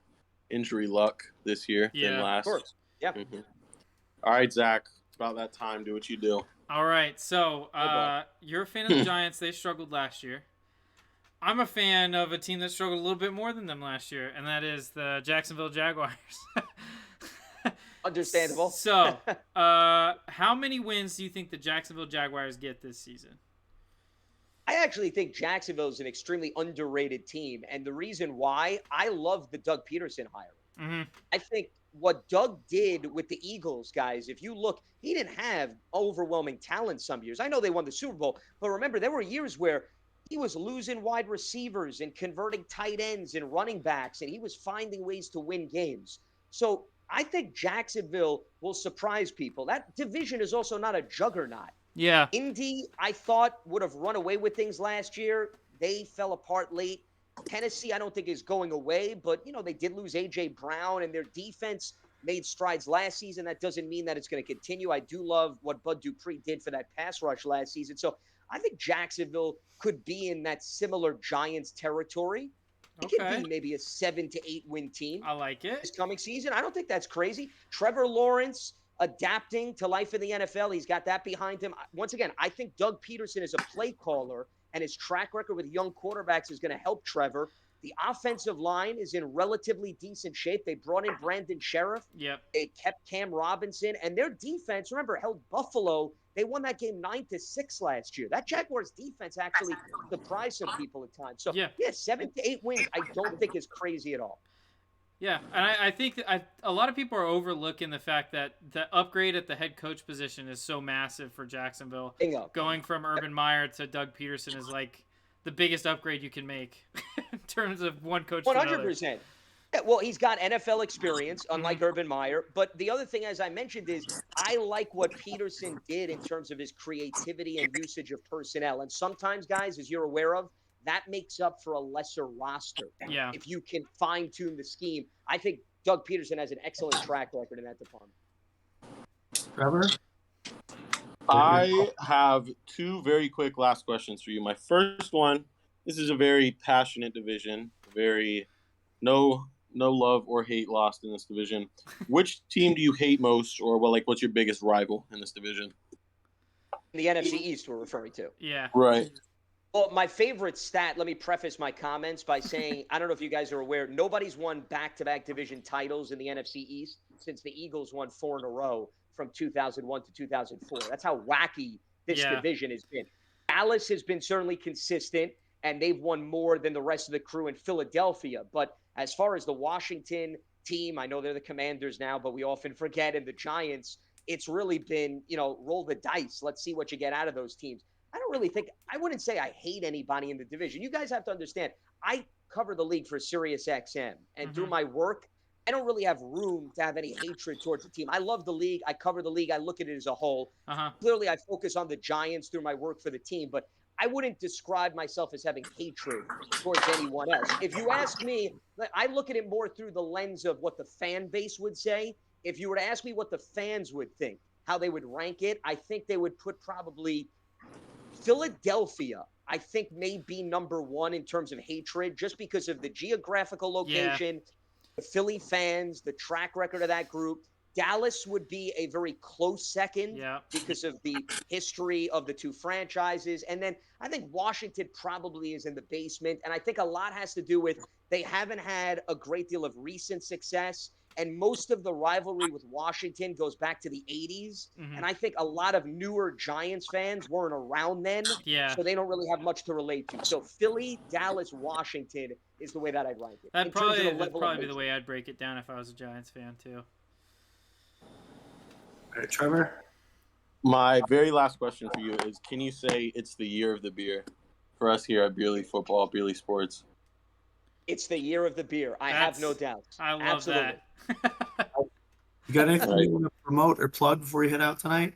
S2: injury luck this year than last.
S5: Of course. Yeah.
S2: All right, Zach. It's about that time. Do what you do.
S1: All right. So you're a fan of the Giants. They struggled last year. I'm a fan of a team that struggled a little bit more than them last year, and that is the Jacksonville Jaguars.
S5: Understandable.
S1: So, how many wins do you think the Jacksonville Jaguars get this season?
S5: I actually think Jacksonville is an extremely underrated team. And the reason why, I love the Doug Peterson hiring. I think what Doug did with the Eagles, guys, if you look, he didn't have overwhelming talent some years. I know they won the Super Bowl, but remember, there were years where he was losing wide receivers and converting tight ends and running backs, and he was finding ways to win games. So I think Jacksonville will surprise people. That division is also not a juggernaut.
S1: Yeah.
S5: Indy, I thought, would have run away with things last year. They fell apart late. Tennessee, I don't think is going away, but, they did lose A.J. Brown, and their defense made strides last season. That doesn't mean that it's going to continue. I do love what Bud Dupree did for that pass rush last season. So I think Jacksonville could be in that similar Giants territory. It could be maybe a 7 to 8 win team.
S1: I like it.
S5: This coming season. I don't think that's crazy. Trevor Lawrence adapting to life in the NFL. He's got that behind him. Once again, I think Doug Peterson is a play caller, and his track record with young quarterbacks is going to help Trevor. The offensive line is in relatively decent shape. They brought in Brandon Sheriff.
S1: Yep.
S5: They kept Cam Robinson, and their defense, remember, held Buffalo. They won that game 9-6 last year. That Jaguars defense actually surprised some people at times. So
S1: Yeah.
S5: 7 to 8 wins, I don't think is crazy at all.
S1: Yeah, and I think that a lot of people are overlooking the fact that the upgrade at the head coach position is so massive for Jacksonville.
S5: Bingo.
S1: Going from Urban Meyer to Doug Peterson is like the biggest upgrade you can make in terms of one coach to another.
S5: 100%. Yeah, well, he's got NFL experience, unlike Urban Meyer. But the other thing, as I mentioned, is I like what Peterson did in terms of his creativity and usage of personnel. And sometimes, guys, as you're aware of, that makes up for a lesser roster.
S1: Yeah.
S5: If you can fine-tune the scheme. I think Doug Peterson has an excellent track record in that department.
S3: Trevor?
S2: I have two very quick last questions for you. My first one, this is a very passionate division, very no love or hate lost in this division. Which team do you hate most, or what's your biggest rival in this division?
S5: The NFC East we're referring to.
S1: Yeah.
S2: Right.
S5: Well, my favorite stat, let me preface my comments by saying, I don't know if you guys are aware, nobody's won back-to-back division titles in the NFC East since the Eagles won 4 in a row from 2001 to 2004. That's how wacky this division has been. Dallas has been certainly consistent, and they've won more than the rest of the crew in Philadelphia. But as far as the Washington team, I know they're the Commanders now, but we often forget, and the Giants, it's really been, roll the dice. Let's see what you get out of those teams. I wouldn't say I hate anybody in the division. You guys have to understand, I cover the league for Sirius XM, and through my work, I don't really have room to have any hatred towards the team. I love the league. I cover the league. I look at it as a whole. Clearly, I focus on the Giants through my work for the team, but I wouldn't describe myself as having hatred towards anyone else. If you ask me, I look at it more through the lens of what the fan base would say. If you were to ask me what the fans would think, how they would rank it, I think they would put probably Philadelphia, I think, may be number one in terms of hatred just because of the geographical location, the Philly fans, the track record of that group. Dallas would be a very close second because of the history of the two franchises. And then I think Washington probably is in the basement. And I think a lot has to do with they haven't had a great deal of recent success. And most of the rivalry with Washington goes back to the 80s. And I think a lot of newer Giants fans weren't around then. So they don't really have much to relate to. So Philly, Dallas, Washington is the way that I'd rank it.
S1: That'd probably be the way I'd break it down if I was a Giants fan, too.
S3: All right, Trevor?
S2: My very last question for you is, can you say it's the year of the beer for us here at Beer League Football, Beer League Sports?
S5: It's the year of the beer. I have no doubt.
S1: I love that.
S3: You got anything you want to promote or plug before you head out tonight?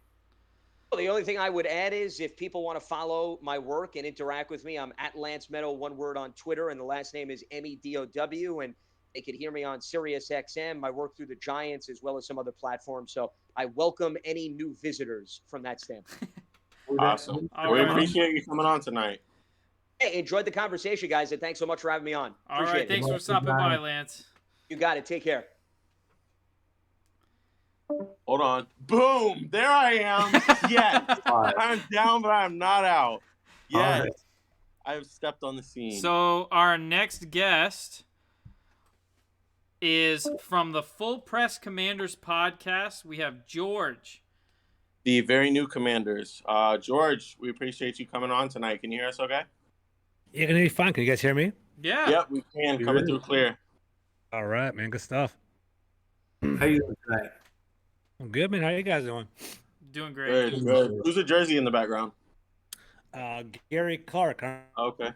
S5: Well, the only thing I would add is if people want to follow my work and interact with me, I'm at Lance Medow, one word on Twitter, and the last name is Medow, and they could hear me on Sirius XM. I work through the Giants as well as some other platforms, so I welcome any new visitors from that standpoint.
S2: Awesome. We appreciate you coming on tonight.
S5: Hey, enjoyed the conversation, guys, and thanks so much for having me on.
S1: All right, thanks for stopping by, Lance.
S5: You got it. Take care.
S2: Hold on. Boom! There I am. Yes. I'm down, but I'm not out. Yes. Right. I have stepped on the scene.
S1: So our next guest is from the Full Press Commanders podcast. We have George.
S2: The very new Commanders. George, we appreciate you coming on tonight. Can you hear us okay?
S6: Yeah, can you hear me fine? Can you guys hear me?
S1: Yeah.
S2: Yep, we can. Coming through clear.
S6: All right, man. Good stuff.
S3: How you doing tonight?
S6: I'm good, man. How you guys doing?
S1: Doing great.
S2: Good. Who's the jersey in the background?
S6: Gary Clark.
S2: Okay.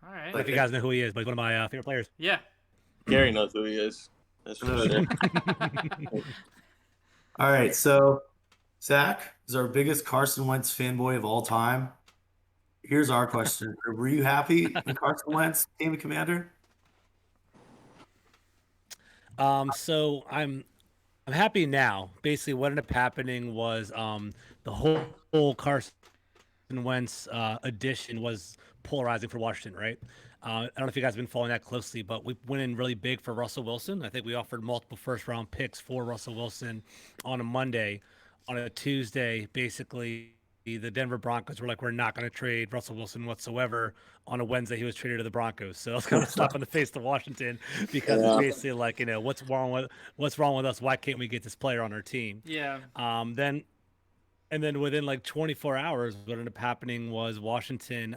S1: All right.
S6: If you guys know who he is, but he's one of my favorite players.
S1: Yeah.
S2: Gary knows who he is. That's for sure.
S3: All right, so Zach is our biggest Carson Wentz fanboy of all time. Here's our question. Were you happy when Carson Wentz became a Commander?
S6: So I'm happy now. Basically, what ended up happening was the whole Carson Wentz addition was polarizing for Washington, right? I don't know if you guys have been following that closely, but we went in really big for Russell Wilson. I think we offered multiple first-round picks for Russell Wilson on a Monday. On a Tuesday, basically, the Denver Broncos were like, we're not going to trade Russell Wilson whatsoever. On a Wednesday, he was traded to the Broncos. So it's kind of a slap in the face to Washington because it's basically like, what's wrong with us? Why can't we get this player on our team?
S1: Yeah.
S6: Then within like 24 hours, what ended up happening was Washington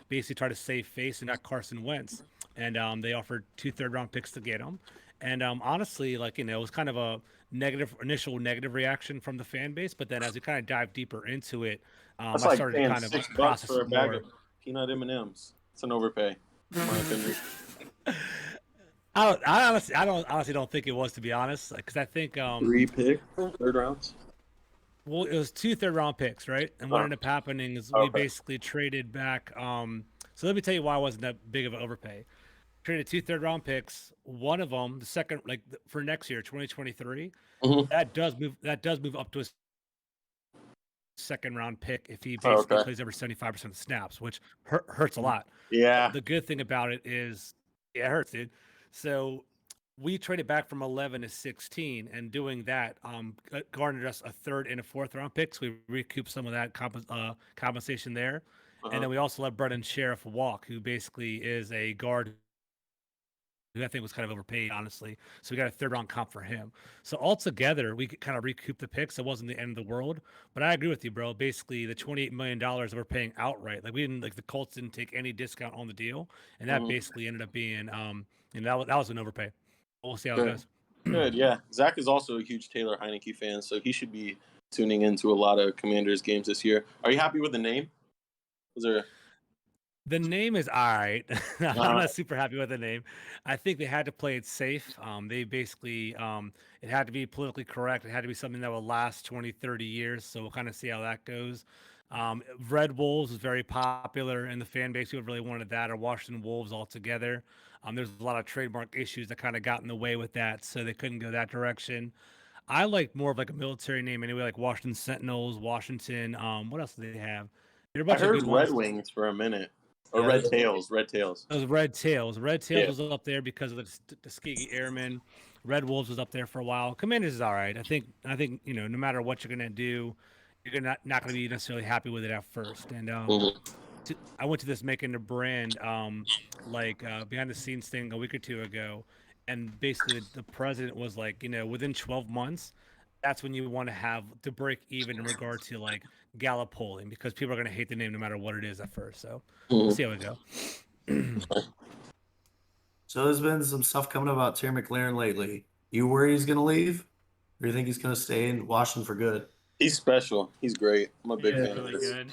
S6: basically tried to save face and got Carson Wentz, and they offered 2 third-round picks to get him. And honestly, like, it was kind of a initial negative reaction from the fan base, but then as we kind of dive deeper into it, I
S2: That's like
S6: started to
S2: paying
S6: kind of
S2: $6
S6: process
S2: for a
S6: it
S2: bag
S6: more.
S2: of peanut M&Ms. It's an overpay, in my opinion.
S6: I honestly don't think it was, to be honest, because I think
S2: 3 pick, third rounds.
S6: well, it was 2 third-round picks, right? And what ended up happening is we basically traded back. So let me tell you why it wasn't that big of an overpay. Traded 2 third-round picks. One of them, the second, like for next year, 2023, that does move up to a second-round pick if he basically plays over 75% of the snaps, which hurts a lot.
S2: Yeah.
S6: The good thing about it is, it hurts, dude. So we traded back from 11 to 16, and doing that garnered us a 3rd and a 4th-round pick. So we recouped some of that compensation there. And then we also let Brendan Sheriff walk, who basically is a guard who I think was kind of overpaid, honestly. So we got a 3rd-round comp for him. So altogether, we could kind of recoup the picks. It wasn't the end of the world. But I agree with you, bro. Basically, the $28 million that we're paying outright, like the Colts didn't take any discount on the deal, and that basically ended up being, that was an overpay. We'll see how it goes.
S2: Good, yeah. Zach is also a huge Taylor Heineke fan, so he should be tuning into a lot of Commanders games this year. Are you happy with the name?
S6: The name is all right. I'm not super happy with the name. I think they had to play it safe. They basically, it had to be politically correct. It had to be something that will last 20, 30 years. So we'll kind of see how that goes. Red Wolves is very popular in the fan base. Who really wanted that, or Washington Wolves altogether. There's a lot of trademark issues that kind of got in the way with that, so they couldn't go that direction. I like more of like a military name anyway, like Washington Sentinels, Washington. What else do they have? There are a bunch
S2: I
S6: of
S2: heard
S6: good
S2: Red
S6: ones.
S2: Wings for a minute. Or Red Tails.
S6: It was Red Tails. Red Tails was up there because of the Tuskegee Airmen. Red Wolves was up there for a while. Commanders is all right. I think no matter what you're gonna do, you're not gonna be necessarily happy with it at first. And I went to this making the brand behind the scenes thing a week or 2 ago, and basically the president was like, within 12 months, that's when you want to have to break even in regard to like Gallup polling, because people are going to hate the name no matter what it is at first. So we'll see how it goes.
S3: So there's been some stuff coming about Terry McLaurin lately. You worry he's going to leave, or you think he's going to stay in Washington for good?
S2: He's special. He's great. I'm a big fan
S1: really
S2: of this.
S1: good.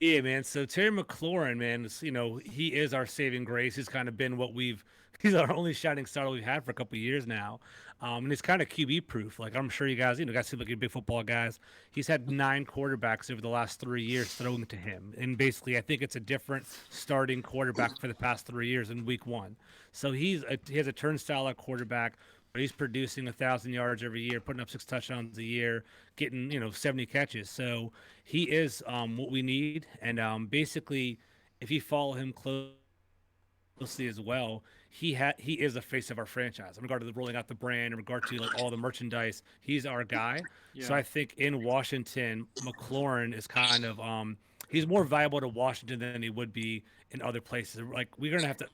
S6: Yeah, man. So Terry McLaurin, man, he is our saving grace. He's kind of been he's our only shining star we've had for a couple of years now. And he's kind of QB proof. Like, I'm sure you guys seem like you're big football guys. He's had 9 quarterbacks over the last 3 years throwing to him. And basically, I think it's a different starting quarterback for the past 3 years in week 1. So he has a turnstile at quarterback, but he's producing 1,000 yards every year, putting up 6 touchdowns a year, getting 70 catches. So he is what we need. And basically, if you follow him closely as well, he is the face of our franchise in regard to rolling out the brand, in regard to like all the merchandise. He's our guy.
S1: Yeah.
S6: So I think in Washington, McLaurin is kind of he's more valuable to Washington than he would be in other places. Like, we're gonna have to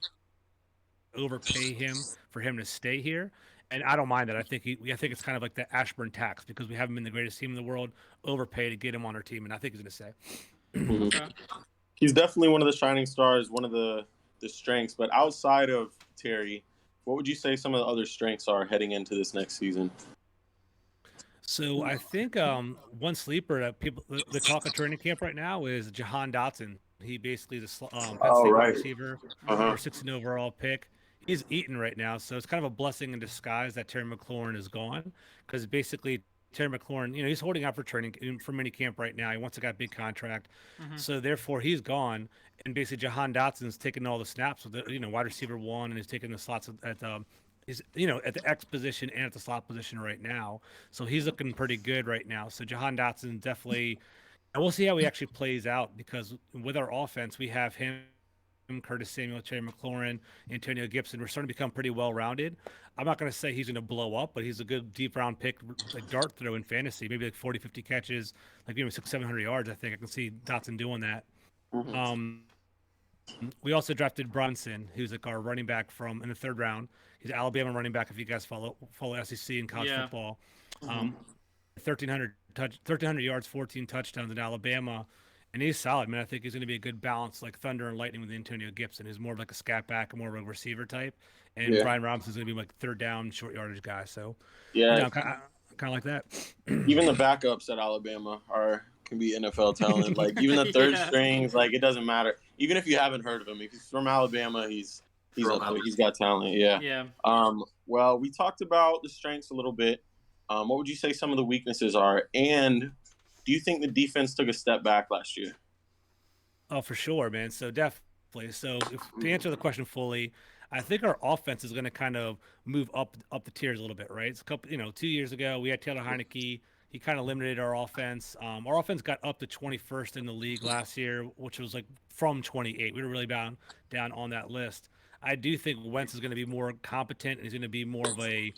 S6: overpay him for him to stay here. And I don't mind that. I think it's kind of like the Ashburn tax, because we haven't been the greatest team in the world, overpay to get him on our team, and I think he's going to stay.
S2: He's definitely one of the shining stars, one of the strengths. But outside of Terry, what would you say some of the other strengths are heading into this next season?
S6: So I think one sleeper that the talk of training camp right now is Jahan Dotson. He basically is a Penn State wide receiver, number 16 overall pick. He's eating right now, so it's kind of a blessing in disguise that Terry McLaurin is gone, because basically Terry McLaurin, he's holding out for training for mini camp right now. He wants to get a big contract, so therefore he's gone, and basically Jahan Dotson's taking all the snaps with the wide receiver 1, and he's taking the slots at is at the X position and at the slot position right now. So he's looking pretty good right now. So Jahan Dotson definitely, and we'll see how he actually plays out, because with our offense we have him Curtis Samuel, Terry McLaurin, Antonio Gibson. We're starting to become pretty well rounded. I'm not going to say he's going to blow up, but he's a good deep round pick, like dart throw in fantasy, maybe like 40, 50 catches, like maybe 700 yards. I think I can see Dotson doing that.
S2: Mhm.
S6: We also drafted Brunson, who's like our running back from in the third round. He's an Alabama running back. If you guys follow SEC and college
S1: Yeah.
S6: football, 1,300 yards, 14 touchdowns in Alabama, and he's solid, man. I think he's going to be a good balance, like thunder and lightning with Antonio Gibson. He's more of like a scat back, more of a receiver type, and
S2: Yeah.
S6: Brian Robinson's going to be like third down, short yardage guy. So,
S2: Yeah,
S6: kind of like that.
S2: even the backups at Alabama can be NFL talent. Like even the third
S1: Yeah.
S2: strings, like it doesn't matter. Even if you haven't heard of him, if he's from Alabama, he's up there. He's got talent. Yeah.
S1: Yeah.
S2: Well, we talked about the strengths a little bit. What would you say some of the weaknesses are? And do you think the defense took a step back last year?
S6: Oh, for sure, man. So definitely. So to answer the question fully, I think our offense is going to kind of move up the tiers a little bit, right? It's a couple, 2 years ago we had Taylor Heineke. He kind of limited our offense. Our offense got up to 21st in the league last year, which was like from 28. We were really down on that list. I do think Wentz is going to be more competent and he's going to be more of a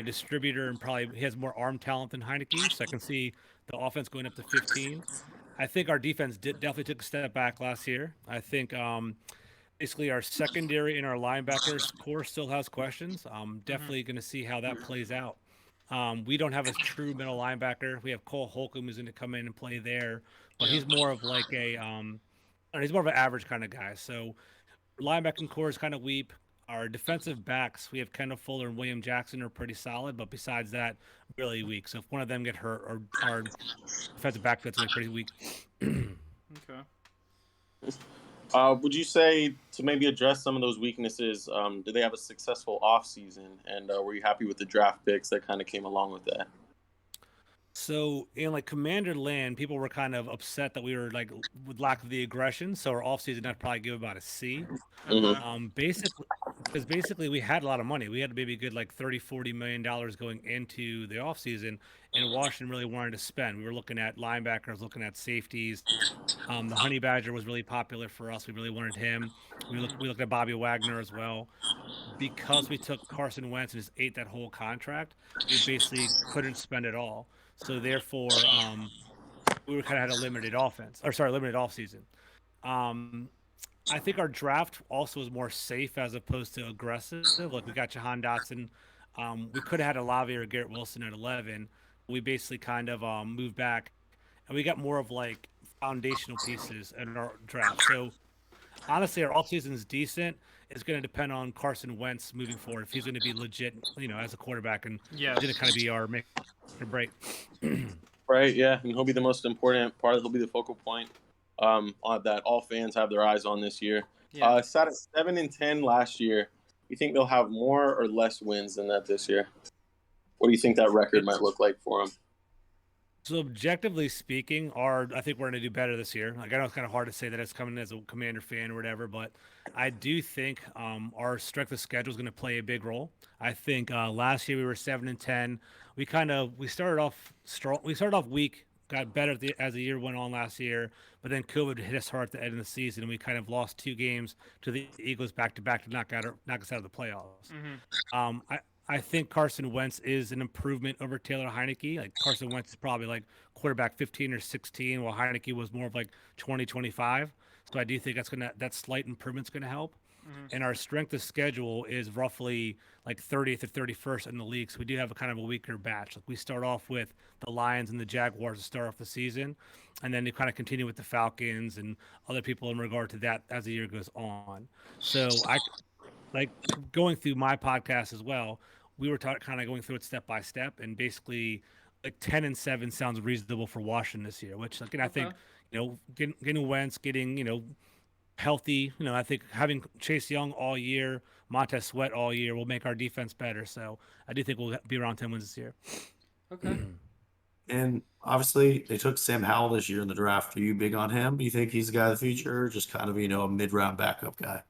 S6: distributor and probably he has more arm talent than Heineke. So I can see the offense going up to 15. I think our defense definitely took a step back last year. I think basically our secondary and our linebackers core still has questions. Definitely going to see how that plays out. We don't have a true middle linebacker. We have Cole Holcomb who's going to come in and play there, but he's more of like he's more of an average kind of guy. So linebacking core is kind of weak. Our defensive backs, we have Kendall Fuller and William Jackson are pretty solid, but besides that, really weak. So if one of them get hurt, or our defensive backfield's going to be pretty weak.
S1: Okay.
S2: Would you say to maybe address some of those weaknesses? Did they have a successful offseason? And were you happy with the draft picks that kind of came along with that?
S6: So in like Commander Land, people were kind of upset that we were like with lack of the aggression. So our offseason, I'd probably give about a C. Basically we had a lot of money. We had maybe good like 30-40 million dollars going into the offseason, and Washington really wanted to spend. We were looking at linebackers, looking at safeties. The Honey Badger was really popular for us. We really wanted him. We looked at Bobby Wagner as well. Because we took Carson Wentz and just ate that whole contract, we basically couldn't spend it all. So therefore, we were kind of had a limited limited offseason. I think our draft also was more safe as opposed to aggressive. Like we got Jahan Dotson. We could have had Olave or Garrett Wilson at 11. We basically kind of moved back, and we got more of like foundational pieces in our draft. So honestly, our offseason is decent. It's going to depend on Carson Wentz moving forward. If he's going to be legit, as a quarterback, and
S1: Yeah.
S6: he's going to kind of be our make or break.
S2: Right, yeah. And he'll be the most important part. He'll be the focal point that all fans have their eyes on this year.
S1: Yeah.
S2: Sat at 7-10 last year. You think they'll have more or less wins than that this year? What do you think that record might look like for them?
S6: So objectively speaking, I think we're going to do better this year. Like I know it's kind of hard to say that as coming as a Commander fan or whatever, but I do think our strength of schedule is going to play a big role. I think last year we were 7-10. We started off strong. We started off weak, got better as the year went on last year, but then COVID hit us hard at the end of the season, and we kind of lost 2 games to the Eagles back to back to knock us out of the playoffs. I think Carson Wentz is an improvement over Taylor Heineke. Like Carson Wentz is probably like quarterback 15 or 16, while Heineke was more of like 20, 25. So I do think that slight improvement's gonna help. And our strength of schedule is roughly like 30th or 31st in the league. So we do have a kind of a weaker batch. Like we start off with the Lions and the Jaguars to start off the season, and then they kind of continue with the Falcons and other people in regard to that as the year goes on. So I like going through my podcast as well. We were kind of going through it step by step, and basically like 10-7 sounds reasonable for Washington this year, which like, I think, getting Wentz, getting, healthy, I think having Chase Young all year, Montez Sweat all year will make our defense better. So I do think we'll be around 10 wins this year.
S1: Okay.
S3: And obviously, they took Sam Howell this year in the draft. Are you big on him? Do you think he's the guy of the future, or just kind of, a mid-round backup guy?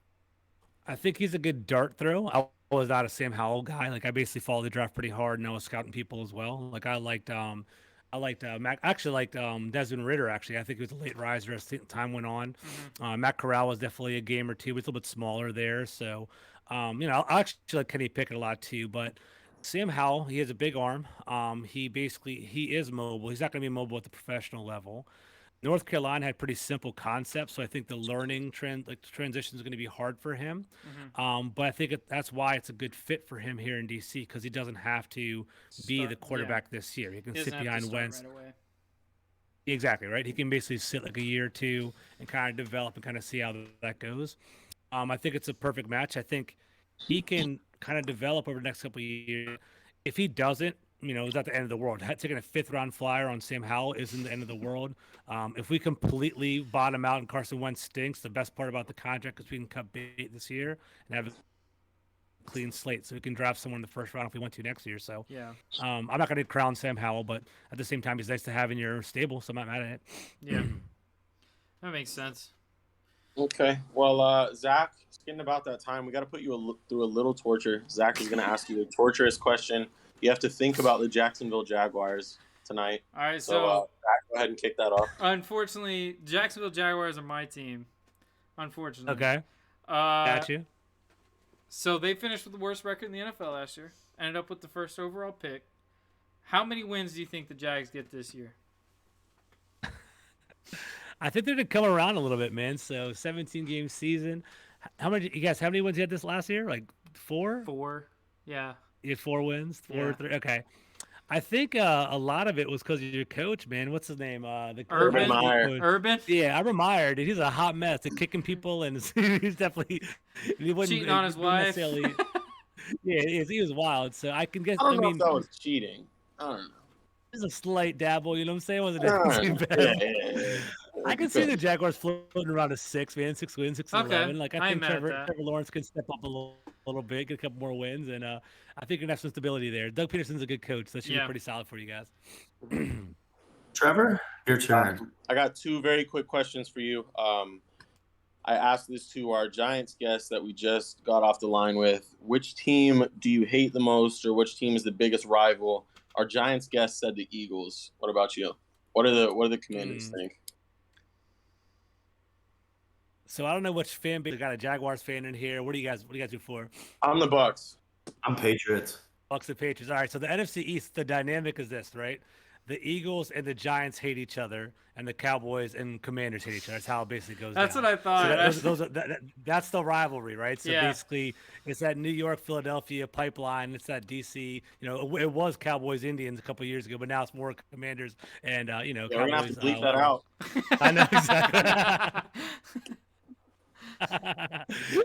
S6: I think he's a good dart throw. I was not a Sam Howell guy. Like I basically followed the draft pretty hard, and I was scouting people as well. Like I liked I liked Mac. I actually liked Desmond Ritter. Actually, I think he was a late riser as time went on. Matt Corral was definitely a game or two. He was a little bit smaller there, so I actually like Kenny Pickett a lot too. But Sam Howell, he has a big arm. He is mobile. He's not going to be mobile at the professional level. North Carolina had pretty simple concepts, so I think the transition is going to be hard for him. But I think that's why it's a good fit for him here in DC, because he doesn't have to be the quarterback this year. He can sit behind Wentz.
S1: Right away.
S6: Exactly, right. He can basically sit like a year or two and kind of develop and kind of see how that goes. I think it's a perfect match. I think he can kind of develop over the next couple of years. If he doesn't, it's not the end of the world. Taking a 5th-round flyer on Sam Howell isn't the end of the world. If we completely bottom out and Carson Wentz stinks, the best part about the contract is we can cut bait this year and have a clean slate, so we can draft someone in the first round if we want to next year. So
S1: Yeah.
S6: I'm not going to crown Sam Howell, but at the same time, he's nice to have in your stable, so I'm not mad at it.
S1: Yeah. That makes sense.
S2: Okay. Well, Zach, it's getting about that time. We got to put you through a little torture. Zach is going to ask you a torturous question. You have to think about the Jacksonville Jaguars tonight.
S1: All right,
S2: So,
S1: so
S2: Zach, go ahead and kick that off.
S1: unfortunately, Jacksonville Jaguars are my team. Unfortunately.
S6: Okay. Got you.
S1: So they finished with the worst record in the NFL last year. Ended up with the first overall pick. How many wins do you think the Jags get this year?
S6: I think they're going to come around a little bit, man. So 17-game season. How many wins you had this last year? Like 4?
S1: 4. Yeah.
S6: You had 4 wins? 4 or
S1: Yeah.
S6: 3? Okay. I think a lot of it was because of your coach, man. What's his name?
S1: Urban
S2: Meyer.
S1: Urban?
S6: Yeah, Urban Meyer, dude. He's a hot mess. They're kicking people, and he's definitely
S1: Cheating on his wife.
S6: Yeah, he was wild. So I can guess.
S2: I don't know if that was cheating. I don't know.
S6: There's a slight dabble. You know what I'm saying? Wasn't
S2: Yeah,
S6: too bad.
S2: yeah.
S6: I can see the Jaguars floating around a 6, man. 6 wins, 6-11. Like I think
S1: ain't mad at
S6: Trevor
S1: that.
S6: Lawrence can step up a little bit, get a couple more wins, and I think you're gonna have some stability there. Doug Peterson's a good coach. That should be pretty solid for you guys.
S3: Trevor, your turn.
S2: I got 2 very quick questions for you. I asked this to our Giants guest that we just got off the line with. Which team do you hate the most, or which team is the biggest rival? Our Giants guest said the Eagles. What about you? What do the Commanders think?
S6: So I don't know which fan base. We got a Jaguars fan in here. What do you guys do for?
S2: I'm the Bucks.
S3: I'm Patriots.
S6: Bucks and Patriots. All right. So the NFC East, the dynamic is this, right? The Eagles and the Giants hate each other, and the Cowboys and Commanders hate each other. That's how it basically goes
S1: That's
S6: down.
S1: what I thought.
S6: So that's the rivalry, right? So basically, it's that New York, Philadelphia pipeline. It's that DC. It was Cowboys, Indians a couple of years ago, but now it's more Commanders and
S2: We're
S6: Cowboys.
S2: gonna have to bleep that out.
S6: I know exactly.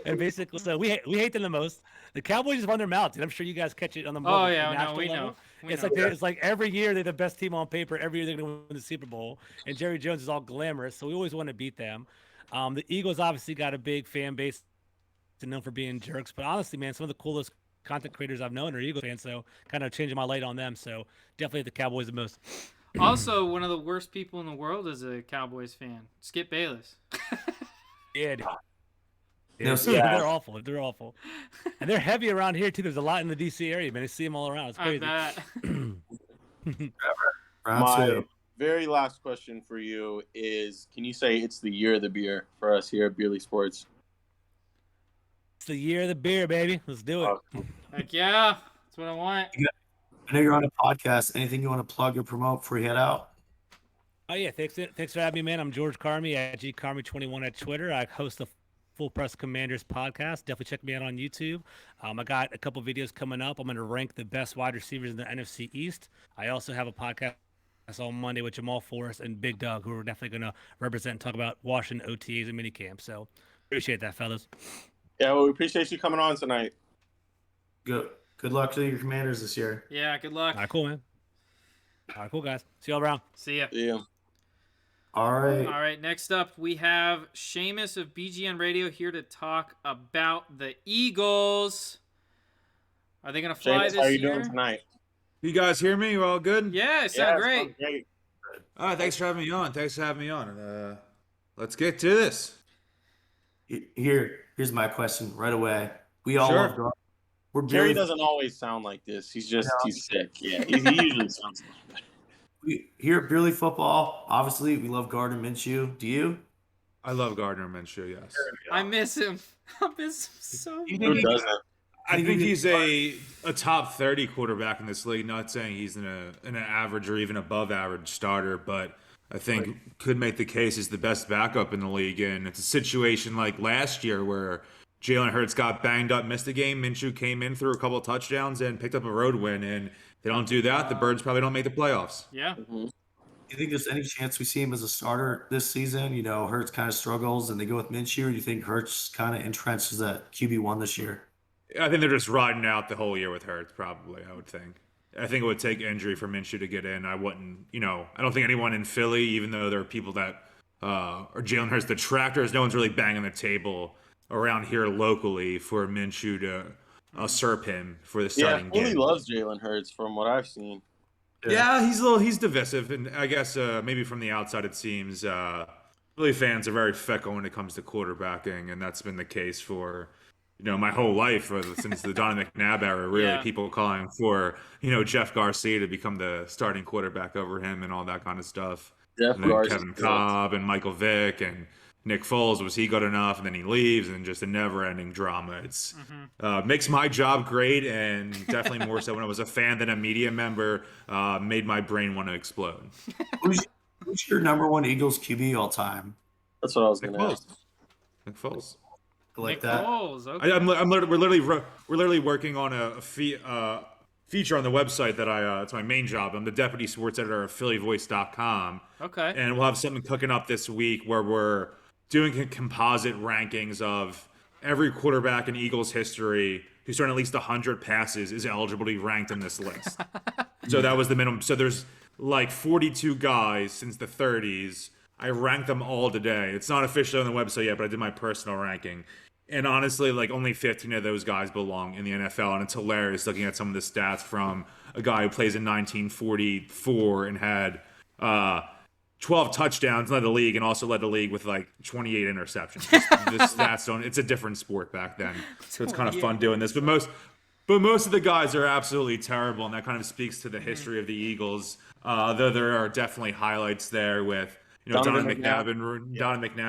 S6: And basically, so we hate them the most. The Cowboys just run their mouths, and I'm sure you guys catch it on the national
S1: we
S6: level.
S1: know.
S6: It's like every year they're the best team on paper. Every year they're going to win the Super Bowl, and Jerry Jones is all glamorous, so we always want to beat them. The Eagles obviously got a big fan base, and known for being jerks. But honestly, man, some of the coolest content creators I've known are Eagles fans, so kind of changing my light on them. So definitely the Cowboys the most.
S1: Also, one of the worst people in the world is a Cowboys fan. Skip Bayless.
S6: Yeah, dude.
S3: No,
S6: They're awful. They're awful. And they're heavy around here, too. There's a lot in the D.C. area, man. I see them all around. It's crazy.
S1: I bet.
S2: My very last question for you is, can you say it's the year of the beer for us here at Beerly Sports?
S6: It's the year of the beer, baby. Let's do it.
S1: Heck yeah. That's what I want.
S3: I know you're on a podcast. Anything you want to plug or promote before you head out?
S6: Oh, yeah. Thanks for having me, man. I'm George Carmi at GCarmi21 at Twitter. I host the Full Press Commanders podcast. Definitely check me out on YouTube. I got a couple videos coming up. I'm going to rank the best wide receivers in the NFC East. I also have a podcast on Monday with Jamal Forrest and Big Doug, who are definitely going to represent and talk about Washington OTAs and minicamp. So appreciate that, fellas.
S2: Yeah, well, we appreciate you coming on tonight.
S3: Good luck to your Commanders this year.
S1: Yeah, good luck.
S6: All right, cool, man. All right, cool, guys. See y'all around.
S1: See ya.
S2: Yeah.
S3: All right.
S1: All right, next up we have Shamus of BGN Radio here to talk about the Eagles. Are they going to fly
S2: Shamus,
S1: this
S2: how are you
S1: year?
S2: doing tonight?
S7: You guys hear me? You all good?
S1: Yeah, it sounds great.
S2: Great.
S7: All right, thanks for having me on. Let's get to this.
S3: Here's my question right away. We all
S7: Sure.
S3: love Gar- We're
S2: Kerry
S3: Bears.
S2: doesn't always sound like this. He's sick. Yeah, he usually sounds like that.
S3: We here at Beer League Football, obviously, we love Gardner Minshew. Do you?
S7: I love Gardner Minshew. Yes.
S1: I miss him. I miss him so
S3: You
S2: Who
S1: much.
S2: doesn't?
S7: I think he's a top 30 quarterback in this league. Not saying he's an average or even above average starter, but I think could make the case he's the best backup in the league. And it's a situation like last year where Jalen Hurts got banged up, missed a game. Minshew came in, threw a couple of touchdowns, and picked up a road win. And they don't do that, the Birds probably don't make the playoffs.
S1: Yeah.
S3: Do you think there's any chance we see him as a starter this season? You know, Hurts kind of struggles and they go with Minshew, or do you think Hurts kind of entrenches at QB1 this year?
S7: I think they're just riding out the whole year with Hurts, probably, I would think. I think it would take injury for Minshew to get in. I wouldn't, I don't think anyone in Philly, even though there are people that are Jalen Hurts detractors, no one's really banging the table around here locally for Minshew to usurp him for the starting
S2: Yeah, Philly
S7: game.
S2: loves Jalen Hurts from what I've seen.
S7: Yeah, he's divisive, and I guess maybe from the outside it seems Philly fans are very fickle when it comes to quarterbacking, and that's been the case for my whole life since the Don McNabb era. Really,
S1: Yeah.
S7: people calling for Jeff Garcia to become the starting quarterback over him and all that kind of stuff.
S2: Jeff
S7: And then
S2: Garcia.
S7: Kevin Cobb and Michael Vick and Nick Foles, was he good enough? And then he leaves, and just a never-ending drama. It's makes my job great, and definitely more so when I was a fan than a media member. Made my brain want to explode.
S3: Who's your number one Eagles QB all time?
S2: That's what I was
S7: Nick
S2: going to
S7: Foles.
S2: ask.
S7: Nick Foles.
S3: I like
S1: Nick
S3: that.
S1: Foles, okay.
S7: We're literally working on a feature on the website that it's my main job. I'm the deputy sports editor of PhillyVoice.com.
S1: Okay.
S7: And we'll have something cooking up this week where we're doing composite rankings of every quarterback in Eagles history who's thrown at least 100 passes is eligible to be ranked in this list. So that was the minimum. So there's like 42 guys since the 30s. I ranked them all today. It's not officially on the website yet, but I did my personal ranking. And honestly, like only 15 of those guys belong in the NFL. And it's hilarious looking at some of the stats from a guy who plays in 1944 and had 12 touchdowns, led the league, and also led the league with like 28 interceptions. The stats don't. It's a different sport back then, so it's kind of fun doing this. But most of the guys are absolutely terrible, and that kind of speaks to the history of the Eagles. Though there are definitely highlights there with Donovan McNabb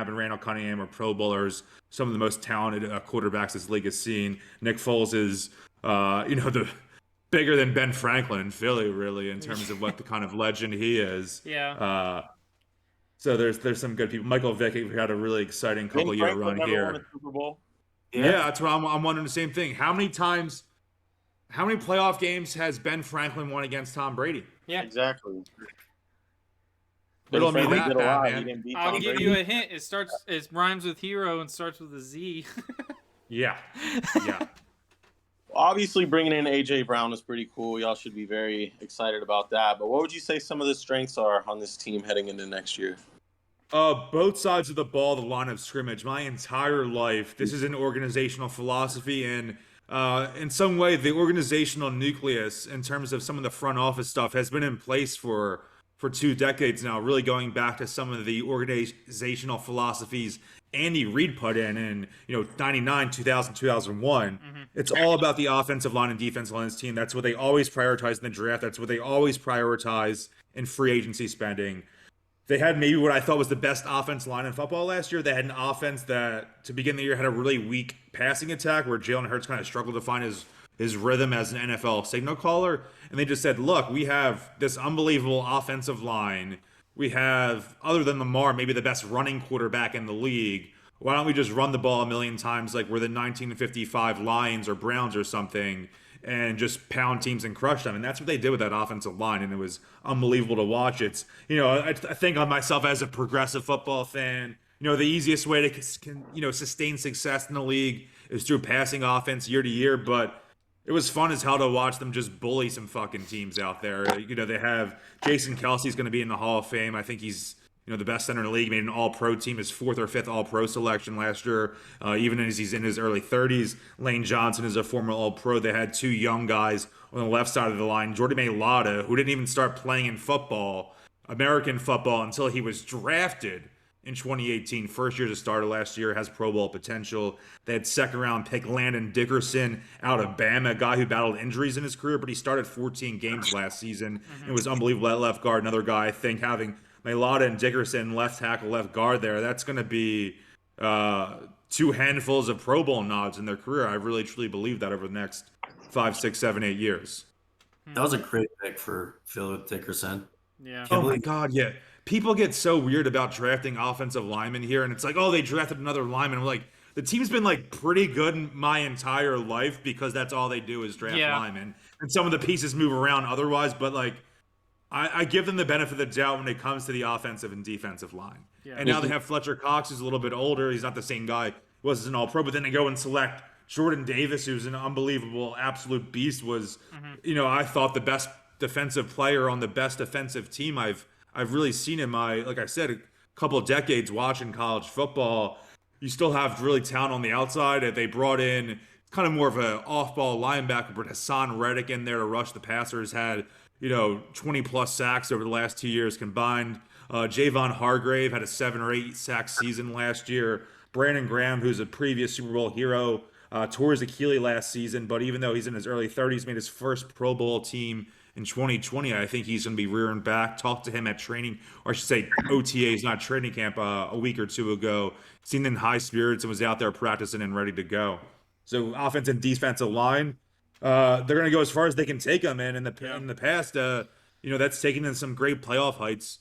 S7: and Randall Cunningham are Pro Bowlers, some of the most talented quarterbacks this league has seen. Nick Foles is the bigger than Ben Franklin in Philly, really, in terms of what the kind of legend he is.
S1: Yeah.
S7: So there's some good people. Michael Vick, who had a really exciting couple year run
S2: Never
S7: here.
S2: won a Super Bowl.
S7: Yeah, that's what I'm wondering the same thing. How many playoff games has Ben Franklin won against Tom Brady?
S1: Yeah.
S2: Exactly.
S7: Little
S2: Ben
S7: me
S2: Franklin
S7: that
S2: did a
S7: bad,
S2: lot.
S7: man.
S2: He didn't beat
S1: I'll
S2: Tom
S1: give
S2: Brady.
S1: you a hint. It rhymes with hero and starts with a Z.
S7: Yeah.
S2: Obviously, bringing in A.J. Brown is pretty cool. Y'all should be very excited about that. But what would you say some of the strengths are on this team heading into next year?
S7: Both sides of the ball, the line of scrimmage. My entire life, this is an organizational philosophy, and in some way, the organizational nucleus, in terms of some of the front office stuff, has been in place for 2 decades now. Really going back to some of the organizational philosophies Andy Reid put in 99, 2000, 2001. It's all about the offensive line and defensive line of this team. That's what they always prioritize in the draft. That's what they always prioritize in free agency spending. They had maybe what I thought was the best offense line in football last year. They had an offense that, to begin the year, had a really weak passing attack where Jalen Hurts kind of struggled to find his rhythm as an NFL signal caller. And they just said, look, we have this unbelievable offensive line. We have, other than Lamar, maybe the best running quarterback in the league. Why don't we just run the ball a million times like we're the 1955 Lions or Browns or something and just pound teams and crush them? And that's what they did with that offensive line, and it was unbelievable to watch. It's, I think on myself as a progressive football fan, the easiest way to, sustain success in the league is through passing offense year to year, but it was fun as hell to watch them just bully some fucking teams out there. They have Jason Kelsey's going to be in the Hall of Fame. I think he's the best center in the league, made an all-pro team, his 4th or 5th all-pro selection last year, even as he's in his early 30s. Lane Johnson is a former all-pro. They had 2 young guys on the left side of the line. Jordy Mailata, who didn't even start playing in football, American football, until he was drafted in 2018. First year as a starter last year, has Pro Bowl potential. They had second-round pick Landon Dickerson out of Bama, a guy who battled injuries in his career, but he started 14 games last season and was unbelievable at left guard. Another guy, I think, having Mailata and Dickerson left tackle, left guard there, that's going to be two handfuls of Pro Bowl nods in their career. I really, truly believe that over the next 5, 6, 7, 8 years.
S3: That was a great pick for Philip Dickerson.
S1: Yeah.
S7: Oh my God, yeah. People get so weird about drafting offensive linemen here, and it's like, oh, they drafted another lineman. I'm like, the team's been like pretty good my entire life because that's all they do is draft linemen, and some of the pieces move around otherwise. But like, I give them the benefit of the doubt when it comes to the offensive and defensive line.
S1: Yeah.
S7: And now they have Fletcher Cox, who's a little bit older. He's not the same guy who was an All-Pro, but then they go and select Jordan Davis, who's an unbelievable, absolute beast. Was I thought the best defensive player on the best defensive team I've really seen in my, like I said, a couple of decades watching college football. You still have really talent on the outside. They brought in kind of more of an off-ball linebacker, but Hassan Reddick in there to rush the passers. Had 20-plus sacks over the last 2 years combined. Javon Hargrave had a 7 or 8 sack season last year. Brandon Graham, who's a previous Super Bowl hero, tore his Achilles last season, but even though he's in his early 30s, made his first Pro Bowl team in 2020. I think he's going to be rearing back. Talked to him at training, or I should say OTAs, not training camp, a week or two ago. Seen him in high spirits and was out there practicing and ready to go. So offense and defensive line, they're going to go as far as they can take them. And in the past, that's taken them some great playoff heights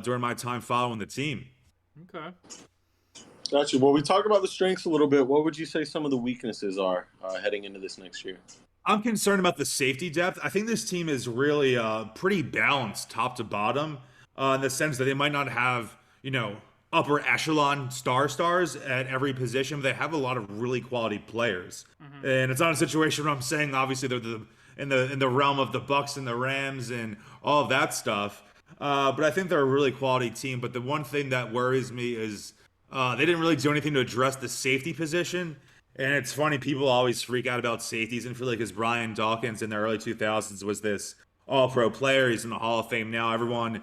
S7: during my time following the team.
S1: Okay.
S2: Gotcha. Well, we talked about the strengths a little bit. What would you say some of the weaknesses are heading into this next year?
S7: I'm concerned about the safety depth. I think this team is really pretty balanced top to bottom in the sense that they might not have, upper echelon stars at every position, but they have a lot of really quality players. And it's not a situation where I'm saying, obviously, they're in the realm of the Bucks and the Rams and all of that stuff. But I think they're a really quality team. But the one thing that worries me is they didn't really do anything to address the safety position. And it's funny, people always freak out about safeties and feel like because Brian Dawkins in the early 2000s was this all-pro player. He's in the Hall of Fame now. Everyone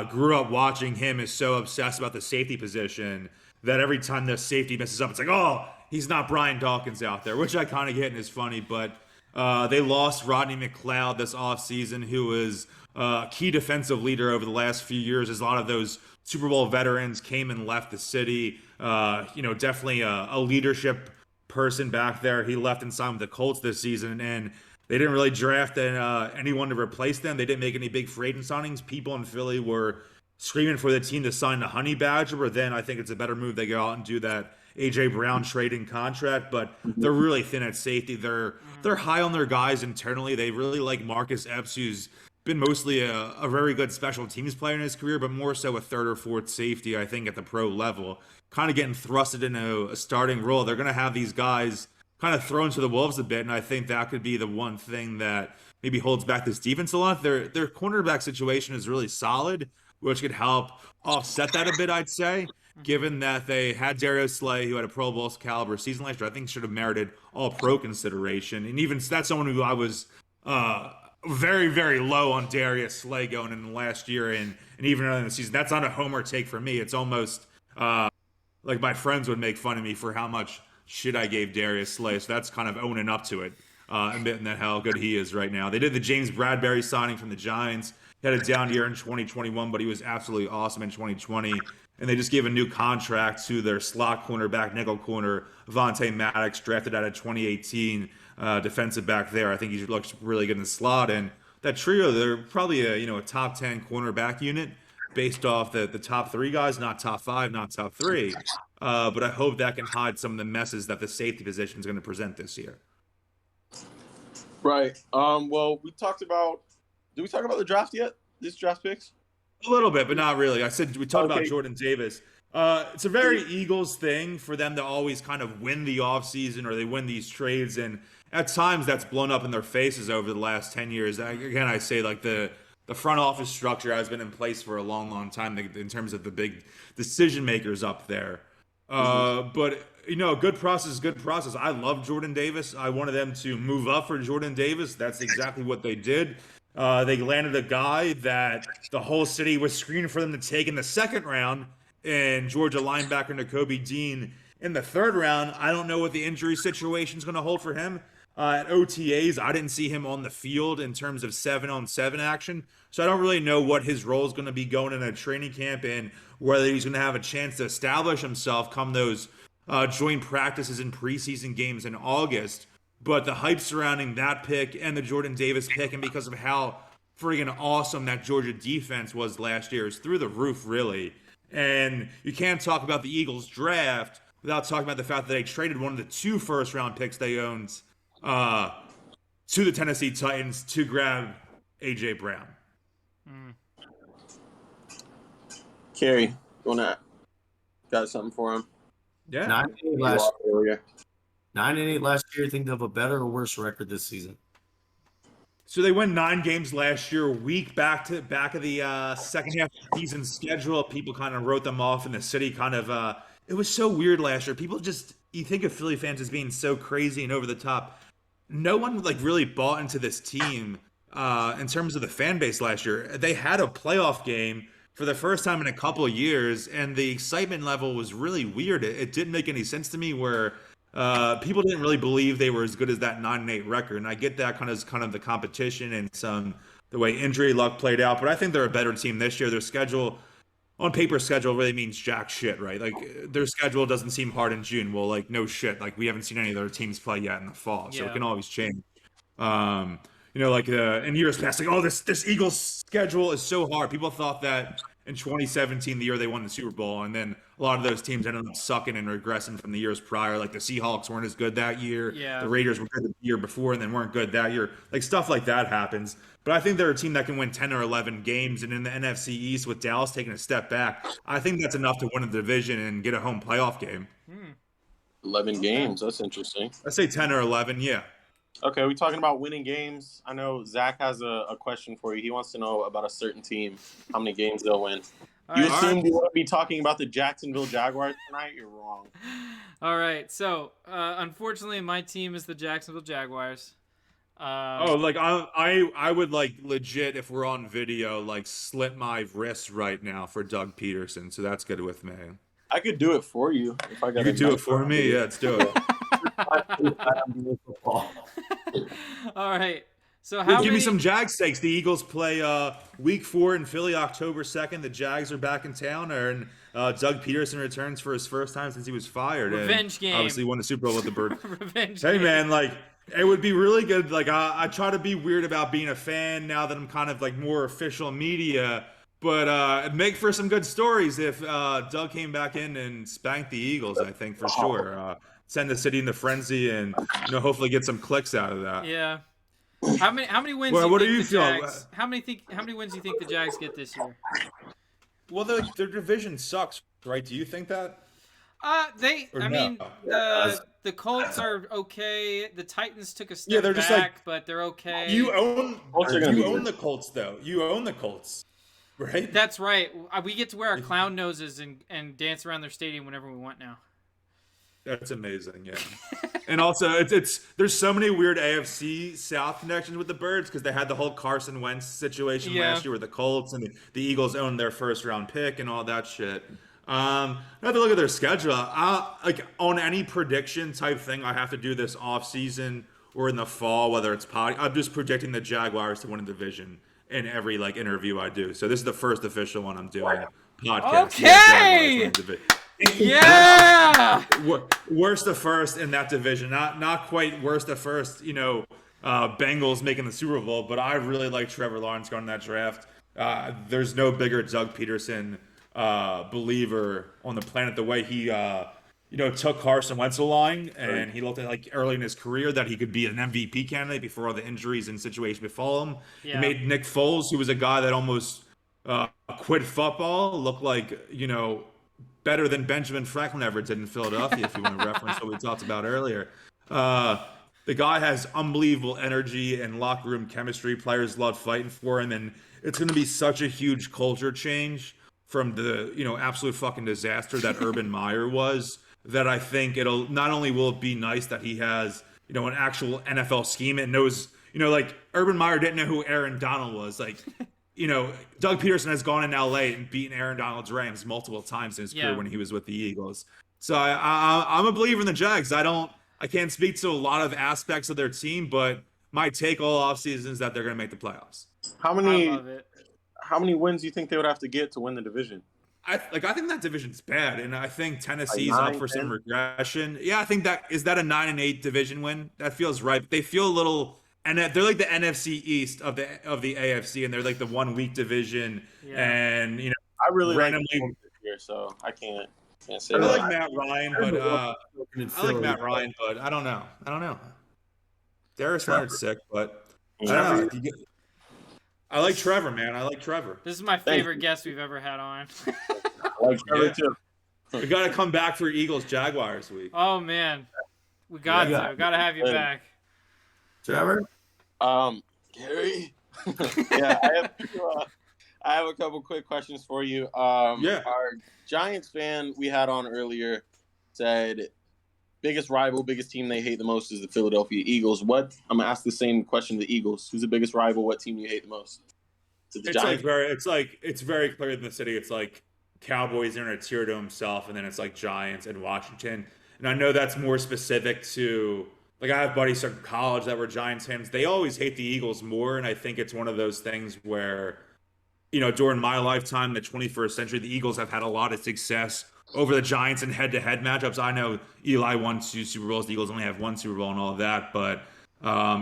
S7: grew up watching him, is so obsessed about the safety position that every time the safety messes up, it's like, oh, he's not Brian Dawkins out there, which I kind of get and is funny. But they lost Rodney McLeod this offseason, who was a key defensive leader over the last few years, as a lot of those Super Bowl veterans came and left the city. Definitely a leadership person back there. He left and signed with the Colts this season, and they didn't really draft anyone to replace them. They didn't make any big free agent signings. People in Philly were screaming for the team to sign the Honey Badger, but then I think it's a better move they go out and do that A.J. Brown trading contract. But they're really thin at safety. They're high on their guys internally. They really like Marcus Epps, who's been mostly a very good special teams player in his career, but more so a third or fourth safety, I think, at the pro level. Kind of getting thrusted into a starting role. They're going to have these guys kind of thrown to the wolves a bit, and I think that could be the one thing that maybe holds back this defense a lot. Their cornerback situation is really solid, which could help offset that a bit, I'd say, given that they had Darius Slay, who had a Pro Bowl caliber season last year. I think should have merited all-pro consideration, and even that's someone who I was very, very low on Darius Slay going in the last year, and even early in the season. That's not a homer take for me. It's almost like my friends would make fun of me for how much shit I gave Darius Slay. So that's kind of owning up to it, admitting that how good he is right now. They did the James Bradbury signing from the Giants. He had a down year in 2021, but he was absolutely awesome in 2020. And they just gave a new contract to their slot cornerback, nickel corner, Vontae Maddox, drafted out of 2018, defensive back there. I think he looks really good in the slot. And that trio, they're probably a top 10 cornerback unit based off the top 3 guys, not top 5, not top 3. But I hope that can hide some of the messes that the safety position is going to present this year.
S2: Right. Well, did we talk about the draft yet? These draft picks?
S7: A little bit, but not really. I said we talked about Jordan Davis. It's a very Eagles thing for them to always kind of win the offseason, or they win these trades, and at times that's blown up in their faces over the last 10 years. Again, I say like the front office structure has been in place for a long, long time in terms of the big decision makers up there. But good process is good process. I love Jordan Davis. I wanted them to move up for Jordan Davis. That's exactly what they did. They landed a guy that the whole city was screaming for them to take in the second round, and Georgia linebacker Nakobe Dean in the third round. I don't know what the injury situation is going to hold for him. At OTAs, I didn't see him on the field in terms of 7-on-7 action. So I don't really know what his role is going to be going in a training camp and whether he's going to have a chance to establish himself come those joint practices and preseason games in August. But the hype surrounding that pick and the Jordan Davis pick, and because of how friggin' awesome that Georgia defense was last year, is through the roof, really. And you can't talk about the Eagles draft without talking about the fact that they traded one of the 2 first-round picks they owned to the Tennessee Titans to grab A.J. Brown.
S2: Carrie, got something for him?
S7: Yeah.
S3: 9-8 last year. Think they have a better or worse record this season?
S7: So they won 9 games last year, week back of the second half of the season schedule. People kind of wrote them off, and the city kind of it was so weird last year. People just, you think of Philly fans as being so crazy and over the top. No one really bought into this team in terms of the fan base last year. They had a playoff game for the first time in a couple of years, and the excitement level was really weird. It didn't make any sense to me where people didn't really believe they were as good as that 9-8 record. And I get that kind of the competition and the way injury luck played out, but I think they're a better team this year. Their schedule, on paper schedule, really means jack shit, right? Their schedule doesn't seem hard in June. Well, no shit. We haven't seen any of their teams play yet in the fall, so it can always change. In years past, this Eagles schedule is so hard. People thought that in 2017, the year they won the Super Bowl, and then a lot of those teams ended up sucking and regressing from the years prior. The Seahawks weren't as good that year.
S1: Yeah.
S7: The Raiders were good the year before and then weren't good that year. Stuff like that happens. But I think they're a team that can win 10 or 11 games, and in the NFC East with Dallas taking a step back, I think that's enough to win a division and get a home playoff game.
S2: 11 games. That's interesting.
S7: I say 10 or 11, yeah.
S2: Okay, are we talking about winning games? I know Zach has a question for you. He wants to know about a certain team, how many games they'll win. You assumed you want to be talking about the Jacksonville Jaguars tonight? You're wrong.
S1: All right. So, unfortunately, my team is the Jacksonville Jaguars.
S7: I would legit, if we're on video, slit my wrist right now for Doug Peterson. So that's good with me.
S2: I could do it for you if I got.
S7: You could do it for me. Yeah, let's do it.
S1: All right. So
S7: give me some Jags stakes. The Eagles play week 4 in Philly, October 2nd. The Jags are back in town, and Doug Peterson returns for his first time since he was fired.
S1: Revenge game.
S7: Obviously won the Super Bowl with the Bird.
S1: Revenge
S7: hey,
S1: game.
S7: man, it would be really good. I try to be weird about being a fan now that I'm kind of more official media. But it'd make for some good stories if Doug came back in and spanked the Eagles, I think, for sure. Send the city into frenzy and hopefully get some clicks out of that.
S1: Yeah. How many wins?
S7: Well, what do you
S1: the
S7: feel?
S1: Jags, how many wins do you think the Jags get this year?
S7: Well, their division sucks, right? Do you think that?
S1: The Colts are okay. The Titans took a step
S7: they're just
S1: back, but they're okay.
S7: You own the Colts, though. You own the Colts, right?
S1: That's right. We get to wear our clown noses and dance around their stadium whenever we want now.
S7: That's amazing, yeah. And also, it's there's so many weird AFC South connections with the Birds because they had the whole Carson Wentz situation last year with the Colts, and the Eagles owned their first-round pick and all that shit. I have to look at their schedule. On any prediction type thing, I have to do this off-season or in the fall, whether it's I'm just predicting the Jaguars to win a division in every interview I do. So this is the first official one I'm doing. Podcast.
S1: Okay. Yeah.
S7: Worst to first in that division. Not quite worst to first. Bengals making the Super Bowl, but I really like Trevor Lawrence going in that draft. There's no bigger Doug Peterson believer on the planet. The way he took Carson Wentz line, and he looked at early in his career that he could be an MVP candidate before all the injuries and situations befall him.
S1: Yeah.
S7: He made Nick Foles, who was a guy that almost quit football, look better than Benjamin Franklin ever did in Philadelphia, if you want to reference what we talked about earlier. The guy has unbelievable energy and locker room chemistry. Players love fighting for him, and it's going to be such a huge culture change from the absolute fucking disaster that Urban Meyer was, that I think it'll not only will it be nice that he has an actual NFL scheme and knows Urban Meyer didn't know who Aaron Donald was Doug Peterson has gone in LA and beaten Aaron Donald's Rams multiple times in his career when he was with the Eagles. So I'm a believer in the Jags. I can't speak to a lot of aspects of their team, but my take all offseason is that they're going to make the playoffs.
S2: How
S1: I love it.
S2: many wins do you think they would have to get to win the division?
S7: I think that division's bad, and I think Tennessee's
S2: Like 9,
S7: up for
S2: 10?
S7: some regression. Yeah, I think that is that a 9-8 division win. That feels right. But they feel a little, and they're like the NFC East of the AFC, and they're like the 1 week division.
S1: Yeah.
S7: And
S2: I really
S7: randomly,
S2: like them this year, so I can't say
S7: I
S2: that.
S7: like Matt Ryan, but I don't know. Darius Leonard's sick, but I don't know. I like Trevor, man. I like Trevor.
S1: This is my favorite guest we've ever had on.
S2: I like Trevor too.
S7: We got to come back for Eagles Jaguars week.
S1: Oh man, we got to. We got to have you back.
S3: Trevor?
S2: Gary? Yeah, I have a couple quick questions for you. Our Giants fan we had on earlier said biggest rival, biggest team they hate the most is the Philadelphia Eagles. I'm gonna ask the same question to the Eagles. Who's the biggest rival? What team do you hate the most?
S7: It's very clear in the city. It's like Cowboys are in a tier to himself, and then it's like Giants and Washington. And I know that's more specific to, like, I have buddies from college that were Giants fans. They always hate the Eagles more, and I think it's one of those things where, during my lifetime, the 21st century, the Eagles have had a lot of success over the Giants in head-to-head matchups. I know Eli won 2 Super Bowls. The Eagles only have 1 Super Bowl and all of that, but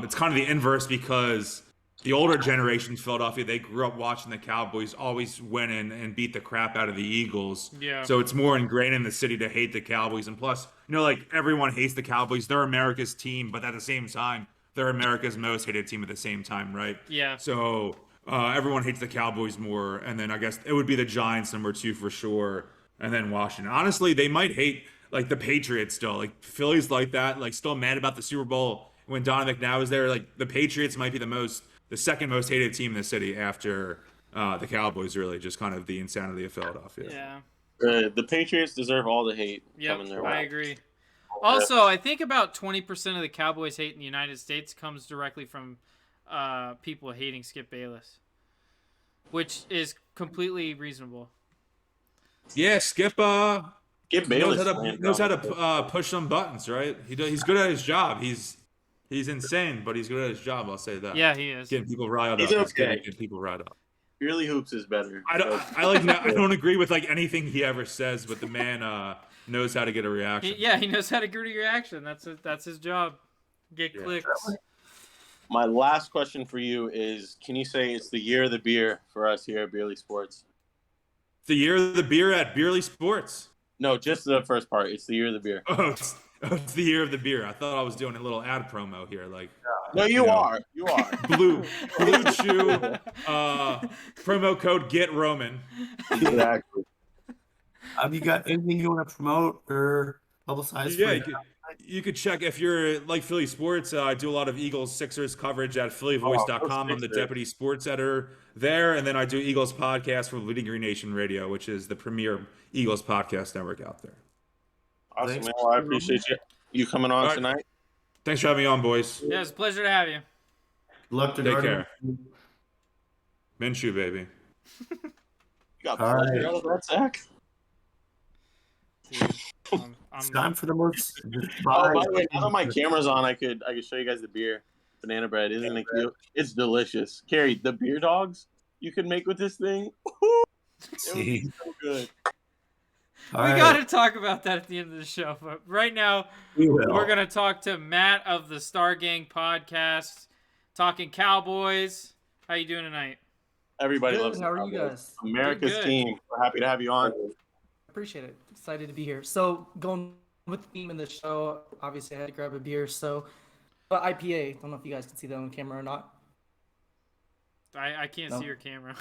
S7: it's kind of the inverse because the older generation in Philadelphia, they grew up watching the Cowboys always win and beat the crap out of the Eagles.
S1: Yeah.
S7: So it's more ingrained in the city to hate the Cowboys. And plus, everyone hates the Cowboys. They're America's team, but at the same time, they're America's most hated team at the same time, right?
S1: Yeah.
S7: So everyone hates the Cowboys more. And then I guess it would be the Giants number 2 for sure. And then Washington. Honestly, they might hate like the Patriots still. Like Philly's like that, like still mad about the Super Bowl when Donovan McNabb was there. Like the Patriots might be the second most hated team in the city after the Cowboys. Really, just kind of the insanity of Philadelphia.
S1: Yeah.
S2: The Patriots deserve all the hate coming their way.
S1: I agree. Also, I think about 20% of the Cowboys hate in the United States comes directly from people hating Skip Bayless, which is completely reasonable.
S7: Yeah, Skip
S2: Bayless
S7: knows how to push some buttons, right? He's good at his job. He's insane, but he's good at his job. I'll say that.
S1: Yeah, he is.
S7: Getting people riled up.
S2: He's okay.
S7: Getting people riled up.
S2: Purely Hoops is better.
S7: I don't agree with like anything he ever says, but the man knows how to get a reaction.
S1: He knows how to get a reaction. That's his job. Get clicks.
S2: My last question for you is: can you say it's the year of the beer for us here at Beerly Sports?
S7: The year of the beer at Beerly Sports.
S2: No, just the first part. It's the year of the beer.
S7: Oh, it's the year of the beer. I thought I was doing a little ad promo here, like.
S2: No, you are. You are.
S7: Blue Chew. Promo code Get Roman.
S2: Exactly.
S3: Have you got anything you want to promote or publicize?
S7: Yeah, you could check if you're like Philly Sports. I do a lot of Eagles Sixers coverage at phillyvoice.com. I'm the deputy sports editor there, and then I do Eagles podcast for Bleeding Green Nation Radio, which is the premier Eagles podcast network out there.
S2: Awesome, man. Well, I appreciate you coming on tonight.
S7: Thanks for having me on, boys.
S1: Yeah, it's a pleasure to have you.
S3: Good luck to
S7: Take care. Minshew, baby.
S2: You got pleasure out of that, Zach?
S3: It's time for the most.
S2: By the way, now that my camera's on, I could show you guys the beer. Banana bread, isn't it cute? It's delicious. Carrie, the beer dogs you can make with this thing. It would be so good.
S1: We got to talk about that at the end of the show. But right now, we're going to talk to Matt of the Star Gang podcast, talking Cowboys. How you doing tonight?
S2: Everybody loves
S8: How are you guys?
S2: America's team. We're happy to have you on.
S8: Appreciate it. Excited to be here. So going with the theme in the show, obviously I had to grab a beer. So, but IPA. I don't know if you guys can see that on camera or not.
S1: I can't see your camera.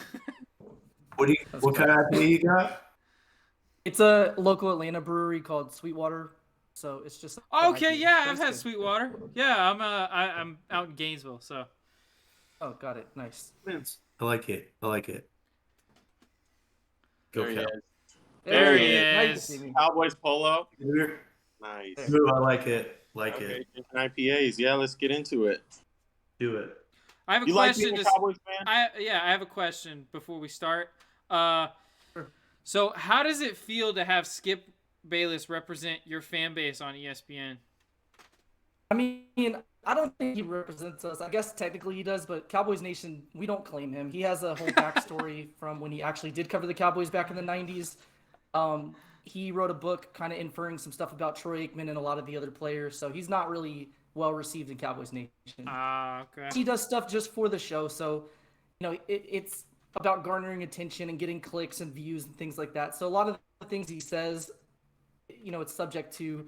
S3: What kind of IPA you got?
S8: It's a local Atlanta brewery called Sweetwater. So it's just
S1: okay. Yeah, I've had Sweetwater. Yeah, I'm out in Gainesville. So.
S8: Oh, got it. Nice.
S3: I like it. Go,
S2: There he
S3: Cal.
S2: is.
S1: There he
S8: Nice to
S1: is.
S8: see me.
S2: Cowboys polo.
S3: Ooh,
S2: Nice.
S3: I like it.
S2: Okay, different IPAs. Yeah, let's get into it.
S3: Do it.
S1: I have a
S2: You like
S1: question.
S2: being a Cowboys fan?
S1: I have a question before we start. So how does it feel to have Skip Bayless represent your fan base on ESPN?
S8: I mean, I don't think he represents us. I guess technically he does, but Cowboys Nation, we don't claim him. He has a whole backstory from when he actually did cover the Cowboys back in the 90s. He wrote a book kind of inferring some stuff about Troy Aikman and a lot of the other players, so he's not really well received in Cowboys Nation.
S1: Okay.
S8: He does stuff just for the show, so it's about garnering attention and getting clicks and views and things like that. So a lot of the things he says, it's subject to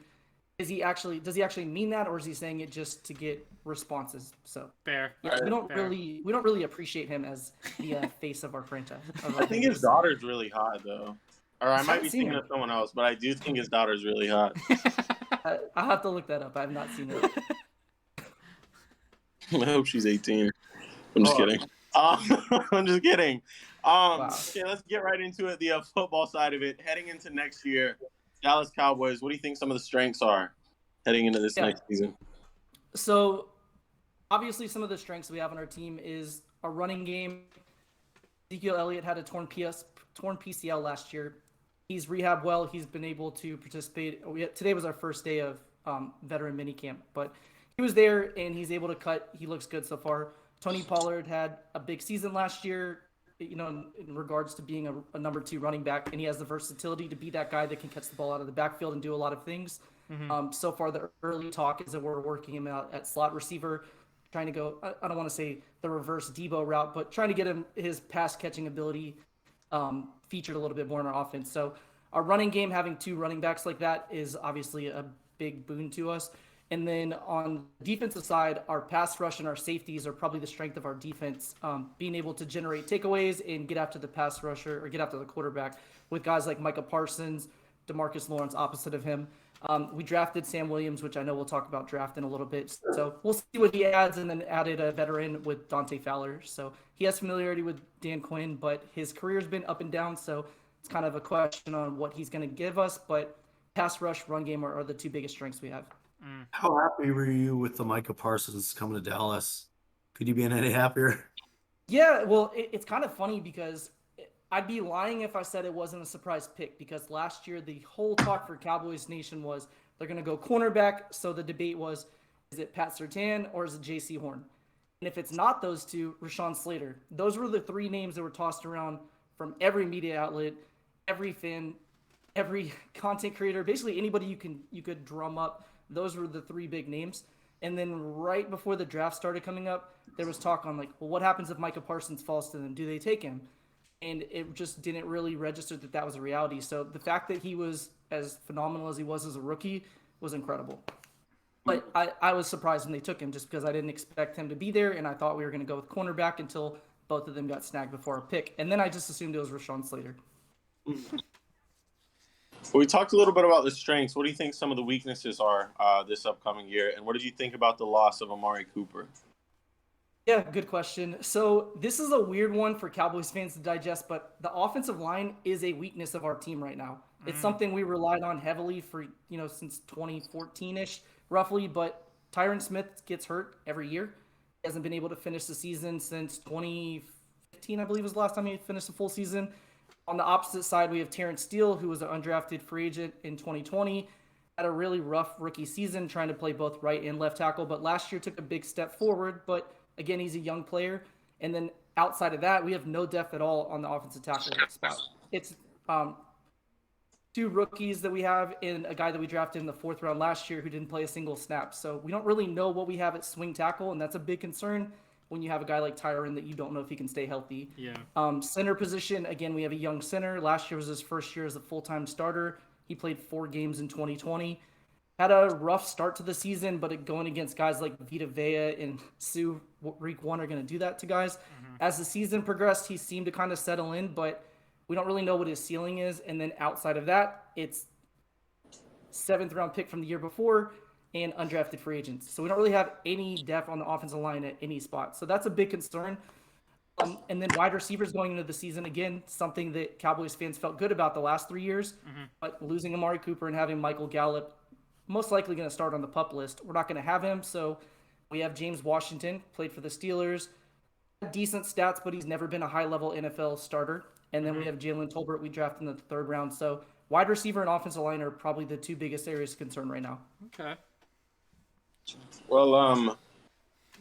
S8: does he actually mean that, or is he saying it just to get responses? So
S1: fair.
S8: Yeah, we don't really appreciate him as the face of our franchise.
S2: I think his daughter's really hot though. Or I might be thinking of someone else, but I do think his daughter's really hot.
S8: I'll have to look that up. I have not seen it.
S2: I hope she's 18. I'm just kidding. I'm just kidding.
S8: Wow.
S2: Okay, let's get right into it. The football side of it. Heading into next year, Dallas Cowboys, what do you think some of the strengths are heading into this next season?
S8: So, obviously, some of the strengths we have on our team is our running game. Ezekiel Elliott had a torn PCL last year. He's rehabbed well. He's been able to participate. Today was our first day of veteran minicamp, but he was there and he's able to cut. He looks good so far. Tony Pollard had a big season last year, in regards to being a number 2 running back, and he has the versatility to be that guy that can catch the ball out of the backfield and do a lot of things. So far, the early talk is that we're working him out at slot receiver, trying to go, I don't want to say the reverse Debo route, but trying to get him his pass catching ability featured a little bit more in our offense. So our running game, having 2 running backs like that is obviously a big boon to us. And then on the defensive side, our pass rush and our safeties are probably the strength of our defense, being able to generate takeaways and get after the pass rusher or get after the quarterback with guys like Micah Parsons, DeMarcus Lawrence opposite of him. We drafted Sam Williams, which I know we'll talk about drafting a little bit. So we'll see what he adds, and then added a veteran with Dante Fowler. So he has familiarity with Dan Quinn, but his career's been up and down. So it's kind of a question on what he's going to give us. But pass rush, run game are the 2 biggest strengths we have.
S3: How happy were you with the Micah Parsons coming to Dallas? Could you be any happier?
S8: Yeah, well, it's kind of funny because I'd be lying if I said it wasn't a surprise pick, because last year the whole talk for Cowboys Nation was they're going to go cornerback. So the debate was, is it Pat Surtain or is it J.C. Horn? And if it's not those 2, Rashawn Slater. Those were the 3 names that were tossed around from every media outlet, every fan, every content creator, basically anybody you could drum up. Those were the 3 big names. And then right before the draft started coming up, there was talk on well, what happens if Micah Parsons falls to them? Do they take him? And it just didn't really register that was a reality. So the fact that he was as phenomenal as he was as a rookie was incredible. But I was surprised when they took him, just because I didn't expect him to be there, and I thought we were going to go with cornerback until both of them got snagged before our pick. And then I just assumed it was Rashawn Slater.
S2: Well, we talked a little bit about the strengths. What do you think some of the weaknesses are this upcoming year? And what did you think about the loss of Amari Cooper?
S8: Yeah, good question. So this is a weird one for Cowboys fans to digest, but the offensive line is a weakness of our team right now. It's something we relied on heavily for, since 2014-ish, roughly, but Tyron Smith gets hurt every year. He hasn't been able to finish the season since 2015, I believe was the last time he finished a full season. On the opposite side, we have Terrence Steele, who was an undrafted free agent in 2020. Had a really rough rookie season trying to play both right and left tackle, but last year took a big step forward. But again, he's a young player. And then outside of that, we have no depth at all on the offensive tackle spot. It's 2 rookies that we have and a guy that we drafted in the 4th round last year who didn't play a single snap. So we don't really know what we have at swing tackle, and that's a big concern when you have a guy like Tyron that you don't know if he can stay healthy.
S1: Yeah.
S8: Center position, again, we have a young center. Last year was his first year as a full-time starter. He played 4 games in 2020. Had a rough start to the season, but going against guys like Vita Vea and Sue Week 1 are going to do that to guys. As the season progressed, he seemed to kind of settle in, but we don't really know what his ceiling is. And then outside of that, it's 7th round pick from the year before and undrafted free agents. So we don't really have any depth on the offensive line at any spot. So that's a big concern. And then wide receivers going into the season, again, something that Cowboys fans felt good about the last 3 years. But losing Amari Cooper and having Michael Gallup most likely going to start on the PUP list, we're not going to have him. So we have James Washington, played for the Steelers. decent stats, but he's never been a high-level NFL starter. And then we have Jalen Tolbert we drafted in the 3rd round. So wide receiver and offensive line are probably the 2 biggest areas of concern right now.
S1: Okay.
S2: Well,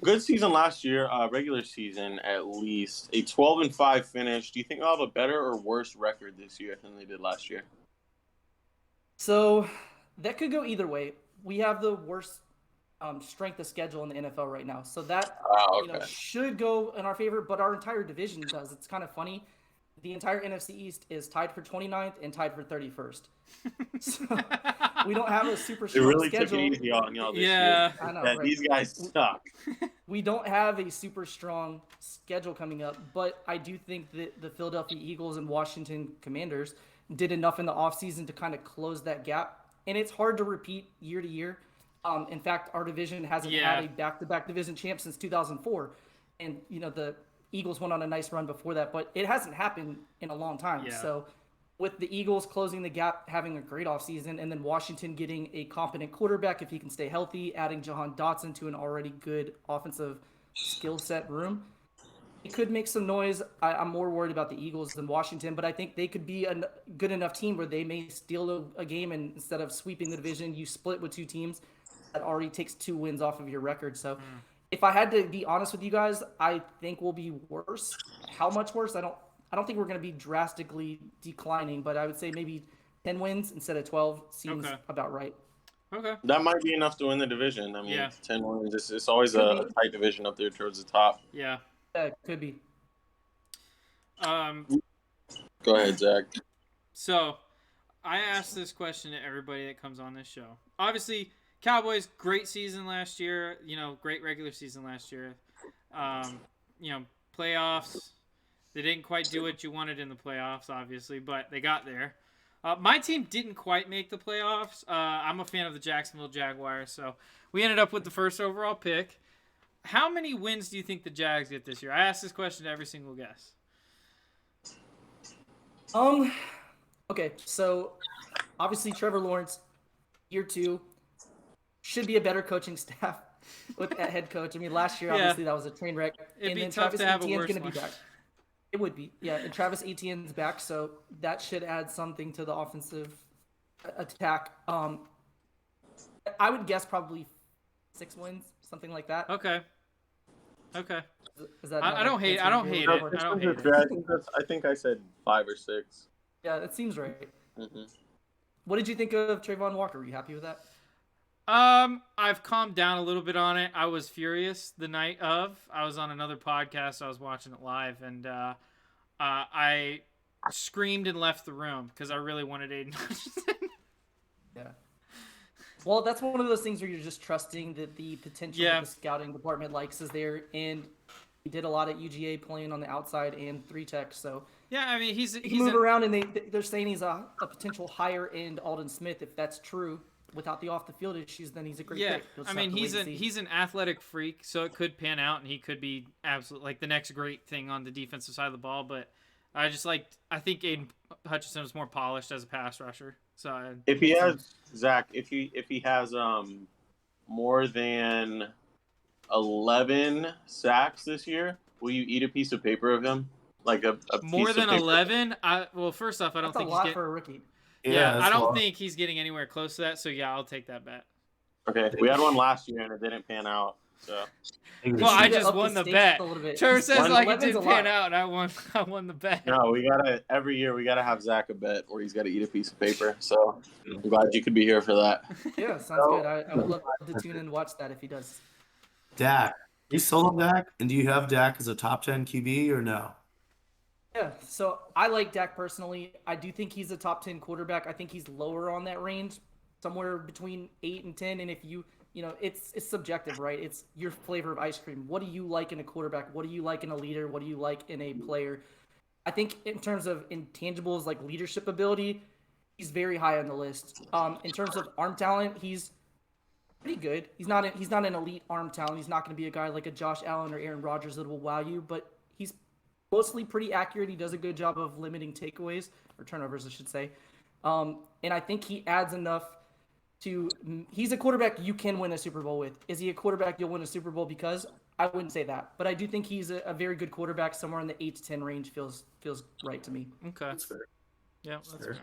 S2: good season last year, regular season at least. A 12-5 finish. Do you think they'll have a better or worse record this year than they did last year?
S8: So that could go either way. We have the worst strength of schedule in the NFL right now. So that should go in our favor, but our entire division does. It's kind of funny. The entire NFC East is tied for 29th and tied for 31st. So we don't have a super strong
S2: It really
S8: schedule.
S2: took it easy on y'all this
S1: Yeah.
S2: year.
S8: I know,
S2: Yeah,
S8: right?
S2: these guys suck.
S8: We don't have a super strong schedule coming up, but I do think that the Philadelphia Eagles and Washington Commanders did enough in the offseason to kind of close that gap. And it's hard to repeat year to year. In fact, our division hasn't had a back-to-back division champ since 2004. And, the Eagles went on a nice run before that, but it hasn't happened in a long time.
S1: Yeah.
S8: So with the Eagles closing the gap, having a great offseason, and then Washington getting a competent quarterback if he can stay healthy, adding Jahan Dotson to an already good offensive skill set room, it could make some noise. I'm more worried about the Eagles than Washington, but I think they could be a good enough team where they may steal a game, and instead of sweeping the division, you split with 2 teams. That already takes 2 wins off of your record. So if I had to be honest with you guys, I think we'll be worse. How much worse? I don't think we're going to be drastically declining, but I would say maybe 10 wins instead of 12 seems about right.
S1: Okay.
S2: That might be enough to win the division. I mean, 10 wins. It's always
S8: Could
S2: a
S8: be.
S2: tight division up there towards the top.
S1: Yeah.
S8: Yeah, it could be.
S2: Go ahead, Zach.
S1: So I asked this question to everybody that comes on this show. Obviously, Cowboys, great season last year. Great regular season last year. Playoffs. They didn't quite do what you wanted in the playoffs, obviously, but they got there. My team didn't quite make the playoffs. I'm a fan of the Jacksonville Jaguars, so we ended up with the 1st overall pick. How many wins do you think the Jags get this year? I asked this question to every single guest.
S8: Okay, so obviously Trevor Lawrence, year 2, should be a better coaching staff with that head coach. I mean, last year, obviously, that was a train wreck.
S1: It'd
S8: and
S1: be
S8: then
S1: tough
S8: Travis
S1: to have a
S8: Etienne's
S1: worse
S8: gonna be
S1: one.
S8: back. It would be, yeah. And Travis Etienne's back, so that should add something to the offensive attack. I would guess probably 6 wins, something like that.
S1: Okay.
S8: Is that
S1: I don't hate. I don't hate it. I don't hate it.
S2: I think I said 5 or 6.
S8: Yeah, that seems right.
S2: Mm-hmm.
S8: What did you think of Trayvon Walker? Were you happy with that?
S1: I've calmed down a little bit on it. I was furious the night of. I was on another podcast. I was watching it live, and I screamed and left the room because I really wanted Aiden Hutchinson.
S8: Yeah. Well, that's one of those things where you're just trusting that the potential that the scouting department likes is there, and he did a lot at UGA playing on the outside and 3-tech, so
S1: yeah, I mean, he's
S8: move around, and they're saying he's a potential higher end Alden Smith. If that's true, without the off the field issues, then he's a great pick. You'll just
S1: I mean,
S8: have to wait and see.
S1: he's an athletic freak, so it could pan out, and he could be absolutely like the next great thing on the defensive side of the ball. But I think Aiden Hutchinson is more polished as a pass rusher. So
S2: if he has Zach, if he has more than 11 sacks this year, will you eat a piece of paper of him? Like a
S1: more
S2: piece
S1: than
S2: of paper?
S1: 11? Well, first off, I don't
S8: That's
S1: think
S8: a lot
S1: he's
S8: for a rookie.
S1: Yeah, I
S3: that's
S1: don't
S3: a lot.
S1: think he's getting anywhere close to that. So yeah, I'll take that bet.
S2: Okay, we had one last year and it didn't pan out. So
S1: Well, I
S8: should
S1: just
S8: up the
S1: won the
S8: stakes
S1: bet.
S8: a little bit.
S1: Trevor says
S2: One-
S1: like it
S8: 11's
S1: didn't
S8: a lot.
S1: pan out, and I won the bet.
S2: no, we gotta every year we gotta have Zach a bet where he's gotta eat a piece of paper. So I'm glad you could be here for that.
S8: Yeah, sounds good. I would love to tune in and watch that if he does.
S3: Dak. You sold Dak? And do you have Dak as a top 10 QB or no?
S8: Yeah, so I like Dak personally. I do think he's a top 10 quarterback. I think he's lower on that range, somewhere between 8 and 10. And if it's subjective, right? It's your flavor of ice cream. What do you like in a quarterback? What do you like in a leader? What do you like in a player? I think in terms of intangibles like leadership ability, he's very high on the list. In terms of arm talent, he's pretty good. He's not an elite arm talent. He's not going to be a guy like a Josh Allen or Aaron Rodgers that will wow you, but he's mostly pretty accurate. He does a good job of limiting takeaways or turnovers, I should say. And I think he adds enough he's a quarterback you can win a Super Bowl with. Is he a quarterback you'll win a Super Bowl because? I wouldn't say that, but I do think he's a very good quarterback. Somewhere in the 8 to 10 range feels right to me.
S1: Okay.
S3: That's fair.
S1: Yeah, that's fair.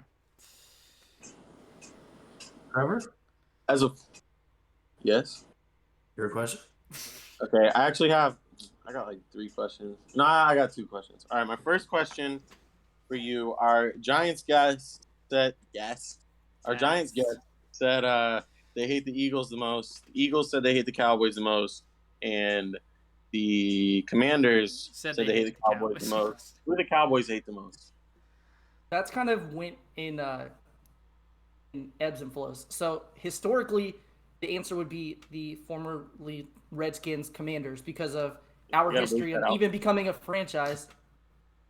S3: Trevor,
S2: As a yes.
S3: your question?
S2: Okay, I got like 3 questions. No, I got 2 questions. All right, my first question for you: Our Giants guest said they hate the Eagles the most. The Eagles said they hate the Cowboys the most, and the Commanders said they hate the Cowboys the most. Who do the Cowboys hate the most?
S8: That's kind of went in ebbs and flows. So historically, the answer would be the formerly Redskins Commanders because of our history of even becoming a franchise.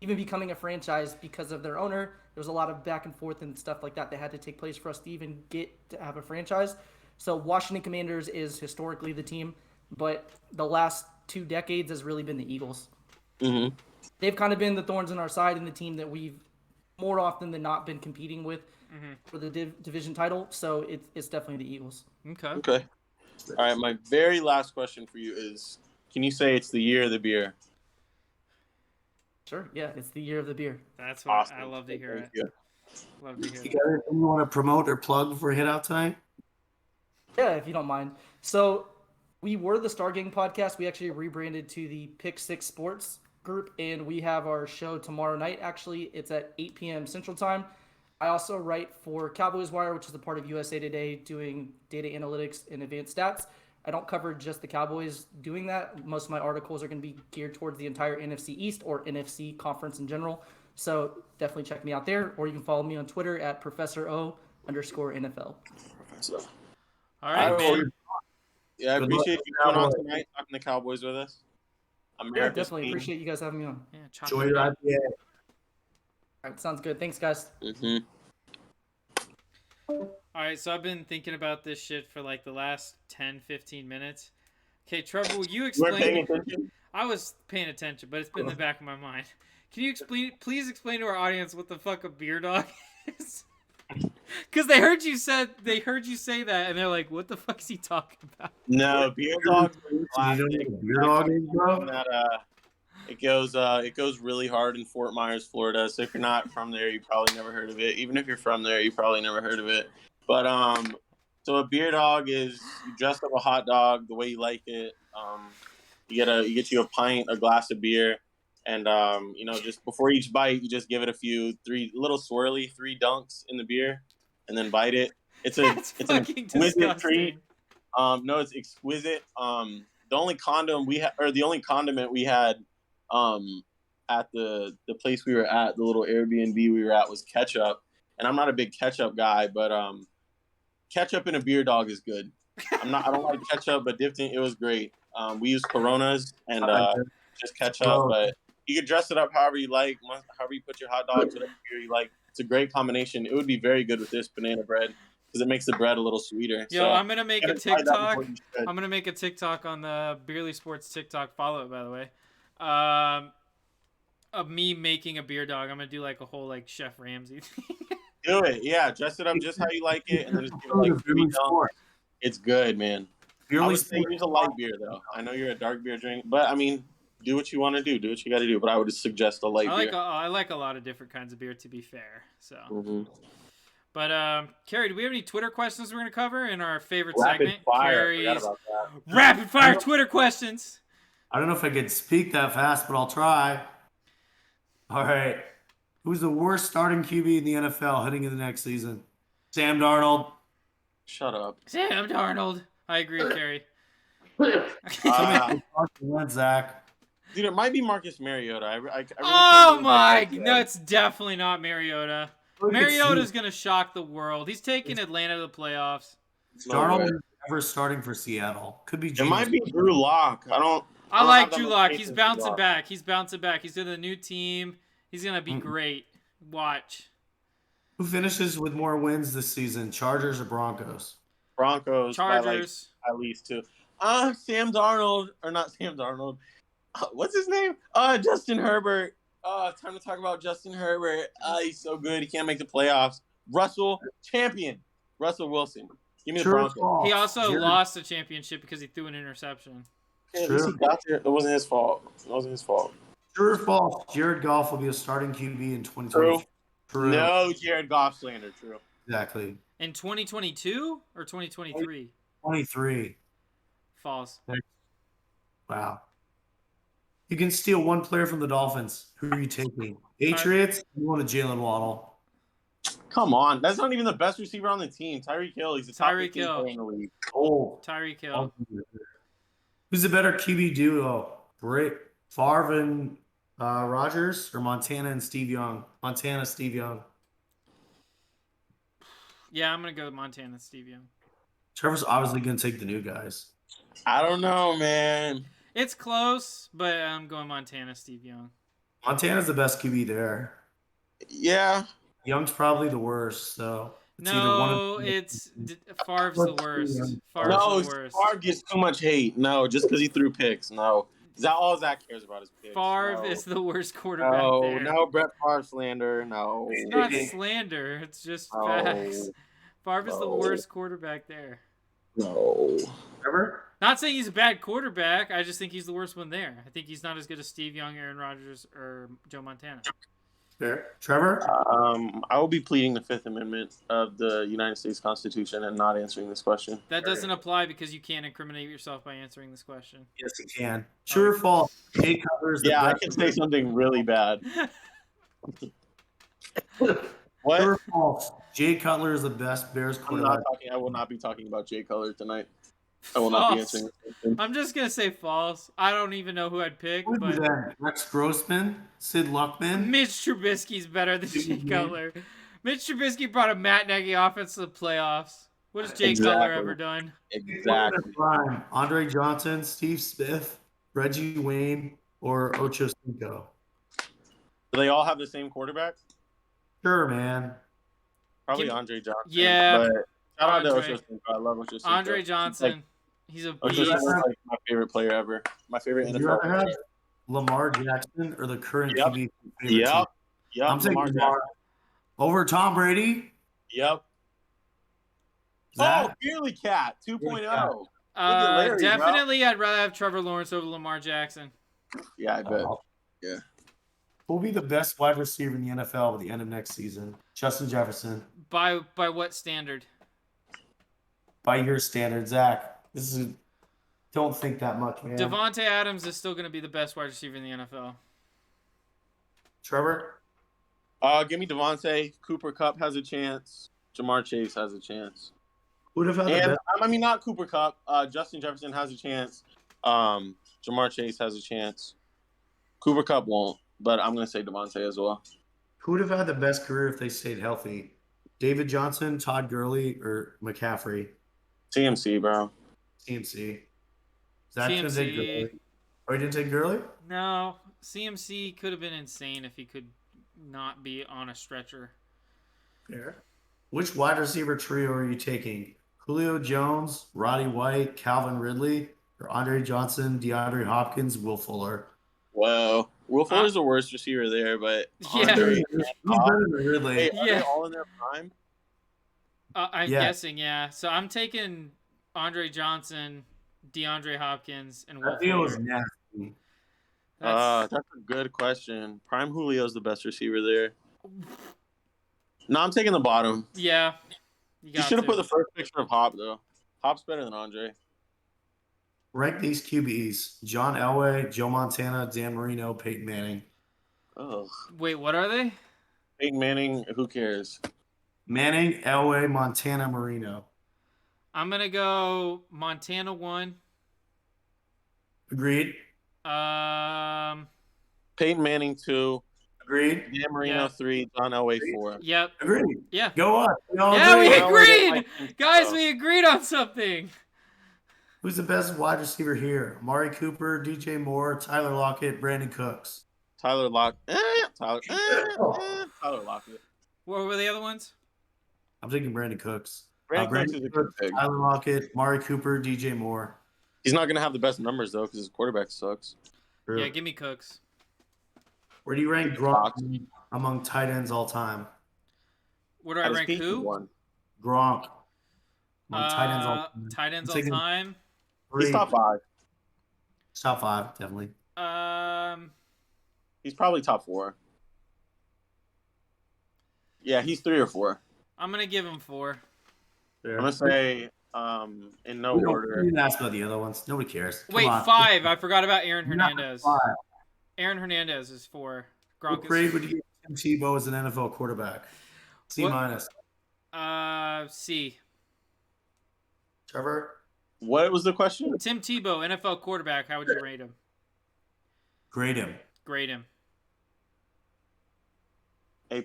S8: Even becoming a franchise because of their owner, there was a lot of back and forth and stuff like that that had to take place for us to even get to have a franchise. So Washington Commanders is historically the team, but the last 2 decades has really been the Eagles.
S2: Mm-hmm.
S8: They've kind of been the thorns in our side and the team that we've more often than not been competing with for the division title. So it's definitely the Eagles.
S2: Okay. All right, my very last question for you is, can you say it's the year of the beer?
S8: Sure, yeah, it's the year of the beer.
S1: That's what
S2: Awesome.
S1: I love to hear it.
S2: You.
S1: Love to hear
S3: You
S1: it.
S3: got anything you want to promote or plug before we hit out tonight?
S8: Yeah, if you don't mind. So we were the Star Gang podcast. We actually rebranded to the Pick 6 Sports group, and we have our show tomorrow night. Actually, it's at 8 p.m. Central Time. I also write for Cowboys Wire, which is a part of USA Today, doing data analytics and advanced stats. I don't cover just the Cowboys doing that. Most of my articles are going to be geared towards the entire NFC East or NFC conference in general. So definitely check me out there, or you can follow me on Twitter at ProfessorO_NFL.
S1: All right, man.
S2: Yeah, I
S3: Good
S2: appreciate
S3: luck.
S2: you coming on tonight, talking the Cowboys with us.
S8: Yeah,
S2: America's
S8: definitely
S2: team.
S8: appreciate you guys having me on.
S1: Yeah,
S3: Enjoy your IPA.
S8: All right, sounds good. Thanks, guys.
S2: Mm-hmm.
S1: All right, so I've been thinking about this shit for like the last 10, 15 minutes. Okay, Trevor, will you
S2: You weren't paying
S1: explain?
S2: attention?
S1: I was paying attention, but it's been in the back of my mind. Can you please explain to our audience what the fuck a beer dog is? Because they heard you say that, and they're like, "What the fuck is he talking about?"
S2: No, beer dogs.
S3: You know what a beer dog is, bro?
S2: It goes really hard in Fort Myers, Florida. So if you're not from there, you probably never heard of it. Even if you're from there, you probably never heard of it. But so a beer dog is you dress up a hot dog the way you like it. You get you a pint, a glass of beer, and just before each bite, you just give it 3 dunks in the beer, and then bite it. It's an exquisite
S1: disgusting.
S2: treat. No, it's exquisite. The only condiment we had at the place we were at, the little Airbnb we were at, was ketchup. And I'm not a big ketchup guy, but ketchup in a beer dog is good. I don't like ketchup, but dipped in it was great. We use Coronas and just ketchup, but you can dress it up however you like, however you put your hot dogs, whatever beer you like. It's a great combination. It would be very good with this banana bread because it makes the bread a little sweeter.
S1: Yo,
S2: so,
S1: I'm gonna make a TikTok. I'm gonna make a TikTok on the Beerly Sports TikTok. Follow it, by the way. Of me making a beer dog. I'm gonna do like a whole like Chef Ramsay thing.
S2: Do it, yeah. Dress it up just how you like it, and then just give it like 3 dunks. It's good, man. I would say use a light beer though. I know you're a dark beer drink, but I mean, do what you want to do. Do what you got to do. But I would suggest a light beer.
S1: I like a lot of different kinds of beer, to be fair. So.
S2: Mm-hmm.
S1: But Carrie, do we have any Twitter questions we're gonna cover in our favorite
S2: Rapid
S1: segment?
S2: fire.
S1: Carrie's rapid fire Twitter questions.
S3: I don't know if I could speak that fast, but I'll try. All right. Who's the worst starting QB in the NFL heading into the next season? Sam Darnold.
S2: Shut up.
S1: Sam Darnold. I agree, Carrie.
S3: Zach.
S2: Dude, it might be Marcus Mariota. I really
S1: oh my! No, it's definitely not Mariota. Mariota's gonna shock the world. He's taking Atlanta to the playoffs.
S3: Darnold is never starting for Seattle. Could be.
S2: It might be Drew Lock.
S1: I like Drew Lock. He's bouncing back. He's in a new team. He's gonna be great. Watch.
S3: Who finishes with more wins this season, Chargers or Broncos?
S2: Broncos.
S1: Chargers.
S2: By at least 2. Sam Darnold, or not Sam Darnold. What's his name? Justin Herbert. Time to talk about Justin Herbert. He's so good. He can't make the playoffs. Russell Wilson. Give me the Broncos.
S1: He also lost the championship because he threw an interception.
S2: Yeah, at least he got there. It wasn't his fault. It wasn't his fault.
S3: True or false? Jared Goff will be a starting QB in 2020.
S2: True. No, Jared Goff slander. True.
S3: Exactly.
S1: In 2022 or 2023?
S3: 23.
S1: False.
S3: Wow. You can steal one player from the Dolphins. Who are you taking? Patriots? You want a Jalen Waddle?
S2: Come on, that's not even the best receiver on the team. Tyreek Hill. He's the top
S1: Tyreek
S2: 15
S1: Hill.
S2: player in the league.
S3: Oh.
S1: Tyreek Hill.
S3: Who's the better QB duo? Favre and Rodgers, or Montana and Steve Young? Montana, Steve Young.
S1: Yeah, I'm gonna go with Montana, Steve Young.
S3: Trevor's obviously going to take the new guys.
S2: I don't know, man.
S1: It's close, but I'm going Montana, Steve Young.
S3: Montana's the best QB there.
S2: Yeah.
S3: Young's probably the worst, so it's
S1: No, it's Favre's the worst. Favre's
S2: No,
S1: the worst.
S2: Favre gets too much hate. No, just because he threw picks. No. Is that all Zach cares about is picks?
S1: Favre
S2: No.
S1: is the worst quarterback
S2: No,
S1: there.
S2: no Brett Favre slander. No.
S1: It's not slander. It's just
S2: No.
S1: facts. Favre is the
S2: No.
S1: worst quarterback there.
S2: No.
S3: Trevor?
S1: Not saying he's a bad quarterback. I just think he's the worst one there. I think he's not as good as Steve Young, Aaron Rodgers, or Joe Montana.
S3: Fair. Trevor?
S2: I will be pleading the Fifth Amendment of the United States Constitution and not answering this question.
S1: That doesn't apply because you can't incriminate yourself by answering this question.
S3: Yes, he can. True or false? Jay Cutler is the
S2: Yeah, I
S3: best.
S2: can say something really bad. What?
S3: True or false? Jay Cutler is the best Bears quarterback.
S2: I will not be talking about Jay Cutler tonight. I will not be
S1: False.
S2: answering this question.
S1: I'm just gonna say false. I don't even know who I'd pick,
S3: Who is
S1: but
S3: that? Rex Grossman? Sid Luckman?
S1: Mitch Trubisky's better than Jay
S3: Mhm.
S1: Cutler. Mitch Trubisky brought a Matt Nagy offense to the playoffs. What has Jay Cutler
S2: Exactly.
S1: ever done?
S2: Exactly.
S3: Prime. Andre Johnson, Steve Smith, Reggie Wayne, or Ocho Cinco?
S2: Do they all have the same quarterback?
S3: Sure, man.
S2: Probably
S1: Give-
S2: Andre Johnson.
S1: Yeah.
S2: But shout out to
S1: Andre.
S2: Ocho Cinco. I love Ocho Cinco.
S1: Andre Johnson. He's a
S2: Ocho
S1: beast.
S2: Cinco is like my favorite player ever. My favorite
S3: Would you
S2: NFL
S3: rather have
S2: player.
S3: Lamar Jackson or the current
S2: Yep.
S3: QB? favorite team?
S2: Yep. Yep.
S3: I'm taking Lamar over Tom Brady.
S2: Yep.
S3: Zach?
S2: Oh, Beerly Cat 2.0. Larry, bro.
S1: Definitely, I'd rather have Trevor Lawrence over Lamar Jackson.
S2: Yeah, I bet.
S3: Who'll be the best wide receiver in the NFL at the end of next season? Justin Jefferson.
S1: By what standard?
S3: By your standards, Zach. Don't think that much, man.
S1: Devontae Adams is still going to be the best wide receiver in the NFL.
S3: Trevor?
S2: Give me Devontae. Cooper Kupp has a chance. Jamar Chase has a chance.
S3: Who'd have had the
S2: And
S3: best?
S2: I mean, not Cooper Kupp. Justin Jefferson has a chance. Jamar Chase has a chance. Cooper Kupp won't, but I'm gonna say Devontae as well.
S3: Who would have had the best career if they stayed healthy? David Johnson, Todd Gurley, or McCaffrey?
S2: CMC, bro.
S3: CMC. Zach didn't take
S1: CMC.
S3: Gurley. Oh, you didn't take Gurley?
S1: No, CMC could have been insane if he could not be on a stretcher.
S3: Fair. Which wide receiver trio are you taking? Julio Jones, Roddy White, Calvin Ridley, or Andre Johnson, DeAndre Hopkins, Will Fuller?
S2: Well, Will Fuller's the worst receiver there, but
S1: Yeah.
S2: Andre,
S3: Who's better than Ridley?
S2: hey, are
S1: Yeah.
S2: they all in their prime?
S1: I'm
S3: Yeah.
S1: guessing, yeah. So I'm taking Andre Johnson, DeAndre Hopkins, and Will
S3: That deal was
S1: Fuller.
S3: nasty.
S1: That's-
S2: That's a good question. Prime Julio's the best receiver there. No, I'm taking the bottom.
S1: yeah.
S2: You
S1: got
S2: should have
S1: to.
S2: put the first picture of Hop though. Hop's better than Andre.
S3: Rank these QBs: John Elway, Joe Montana, Dan Marino, Peyton Manning.
S2: Oh,
S1: Wait, what are they?
S2: Peyton Manning. Who cares?
S3: Manning, Elway, Montana, Marino.
S1: I'm gonna go Montana 1.
S3: Agreed.
S2: Peyton Manning 2.
S3: Agreed.
S2: Dan Marino
S1: Yeah.
S2: 3. John Elway 4.
S1: Yep.
S3: Agreed.
S1: Yeah.
S3: Go on. We all
S1: Yeah, we
S3: agree.
S1: agreed!
S2: Like-
S1: Guys, we agreed on something.
S3: Who's the best wide receiver here? Amari Cooper, DJ Moore, Tyler Lockett, Brandon Cooks.
S2: Tyler Lockett. Tyler Lockett.
S1: What were the other ones?
S3: I'm thinking Brandon Cooks.
S2: Brandon Cooks is a good pick.
S3: Tyler Lockett, Amari Cooper, DJ Moore.
S2: He's not gonna have the best numbers though, because his quarterback sucks.
S3: True.
S1: Yeah, give me Cooks.
S3: Where do you rank Gronk among tight ends all time?
S1: Where do I
S2: At his
S1: rank
S2: peak, he
S1: who?
S2: won.
S3: Gronk. Among tight ends all time.
S1: Tight ends
S3: I'm
S1: all
S3: taking
S1: time.
S2: He's
S3: Three.
S2: top 5.
S3: Top 5, definitely.
S2: He's probably top 4. Yeah, he's 3 or 4.
S1: I'm gonna give him 4.
S2: I'm gonna say in no
S3: We
S2: order.
S3: didn't ask about the other ones. Nobody cares. Come
S1: Wait,
S3: on.
S1: 5. I forgot about Aaron
S3: Not
S1: Hernandez.
S3: 5.
S1: Aaron Hernandez is 4.
S3: What
S1: Gronk
S3: grade
S1: is
S3: would you give Tim Tebow as an NFL quarterback? C
S1: What?
S3: minus.
S1: C.
S3: Trevor?
S2: What was the question?
S1: Tim Tebow, NFL quarterback. How would you rate him?
S3: Grade him.
S1: Grade him.
S2: A+.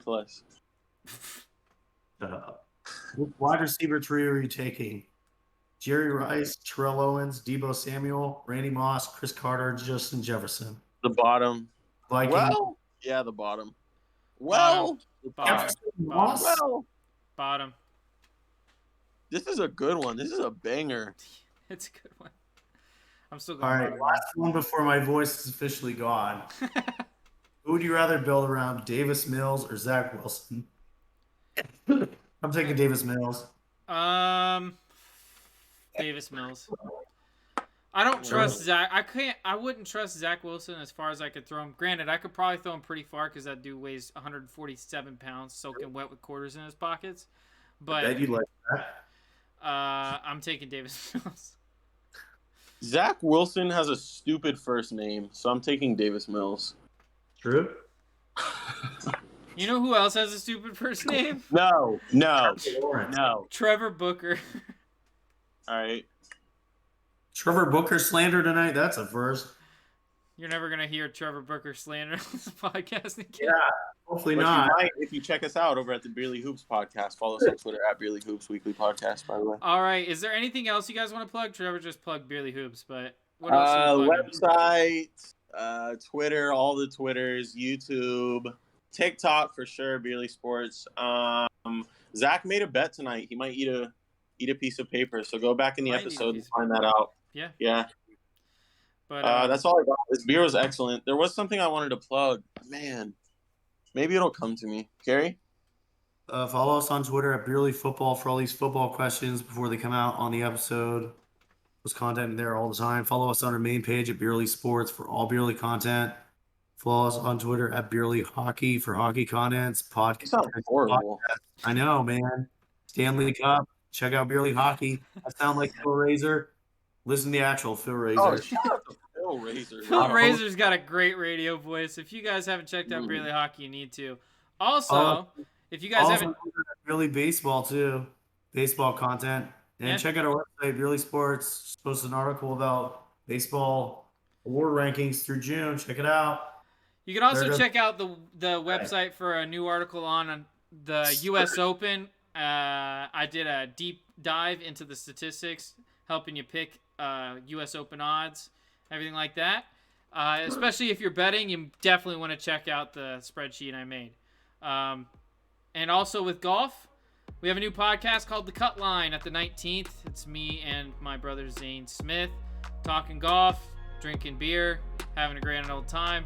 S3: What wide receiver trio are you taking? Jerry Rice, Terrell Owens, Debo Samuel, Randy Moss, Chris Carter, Justin Jefferson.
S2: The bottom.
S3: Vikings.
S2: Well, yeah, the bottom. Well,
S1: Bottom.
S3: Moss?
S2: well.
S1: Bottom.
S2: This is a good one. This is a banger.
S1: It's a good one. I'm still
S3: All
S1: going
S3: right,
S1: bottom.
S3: last one before my voice is officially gone. Who would you rather build around, Davis Mills or Zach Wilson? I'm taking Davis Mills.
S1: Davis Mills. I don't trust Zach. I wouldn't trust Zach Wilson as far as I could throw him. Granted, I could probably throw him pretty far because that dude weighs 147 pounds, soaking wet with quarters in his pockets.
S3: I bet
S1: But
S3: you'd like that.
S1: I'm taking Davis Mills.
S2: Zach Wilson has a stupid first name, so I'm taking Davis Mills.
S3: True?
S1: You know who else has a stupid first name?
S2: No.
S1: Trevor Booker.
S2: All right.
S3: Trevor Booker slander tonight? That's a first.
S1: You're never gonna hear Trevor Booker slander on this podcast again.
S3: Yeah, hopefully
S2: But
S3: not.
S2: you might if you check us out over at the Beerly Hoops podcast. Follow us on Twitter at Beerly Hoops Weekly Podcast, by the way.
S1: All right. Is there anything else you guys want to plug? Trevor just plugged Beerly Hoops, but what else? Are you plugging?
S2: Website, Twitter, all the Twitters, YouTube, TikTok for sure, Beerly Sports. Zach made a bet tonight. He might eat a piece of paper. So go back in the
S1: Might eat a
S2: episode and
S1: piece of
S2: find that out.
S1: Yeah.
S2: Yeah.
S1: But
S2: That's all I got. This beer was excellent. There was something I wanted to plug. Man, maybe it'll come to me. Gary?
S3: Follow us on Twitter at Beerly Football for all these football questions before they come out on the episode. There's content there all the time. Follow us on our main page at Beerly Sports for all Beerly content. Follow us on Twitter at Beerly Hockey for hockey contents.
S2: You
S3: Podcast.
S2: sound horrible.
S3: I know, man. Stanley Cup. Check out Beerly Hockey. I sound like Phil Razor. Listen to the actual Phil Razor.
S2: Oh, shout out to Phil Razor.
S1: Phil Razor's got a great radio voice. If you guys haven't checked out Beerly Hockey, you need to. Also, if you guys haven't,
S3: Beerly Baseball too. Baseball content. And
S1: Yeah.
S3: check out our website, Beerly Sports. Just posted an article about baseball award rankings through June. Check it out.
S1: you can also
S3: There it
S1: check out the website for a new article on the U.S. Open. I did a deep dive into the statistics, helping you pick U.S. Open odds, everything like that. Especially if you're betting, you definitely want to check out the spreadsheet I made. And also with golf, we have a new podcast called The Cut Line at the 19th. It's me and my brother Zane Smith talking golf, drinking beer, having a grand old time.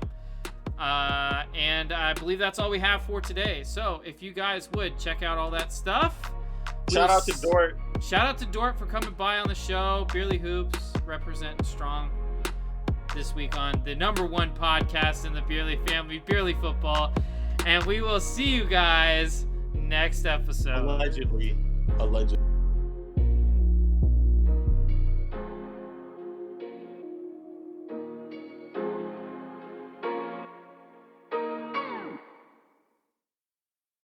S1: And I believe that's all we have for today. So if you guys would check out all that stuff.
S2: Shout out to Dort.
S1: Shout out to Dort for coming by on the show. Beerly Hoops representing strong this week on the #1 podcast in the Beerly family, Beerly Football. And we will see you guys next episode.
S2: Allegedly.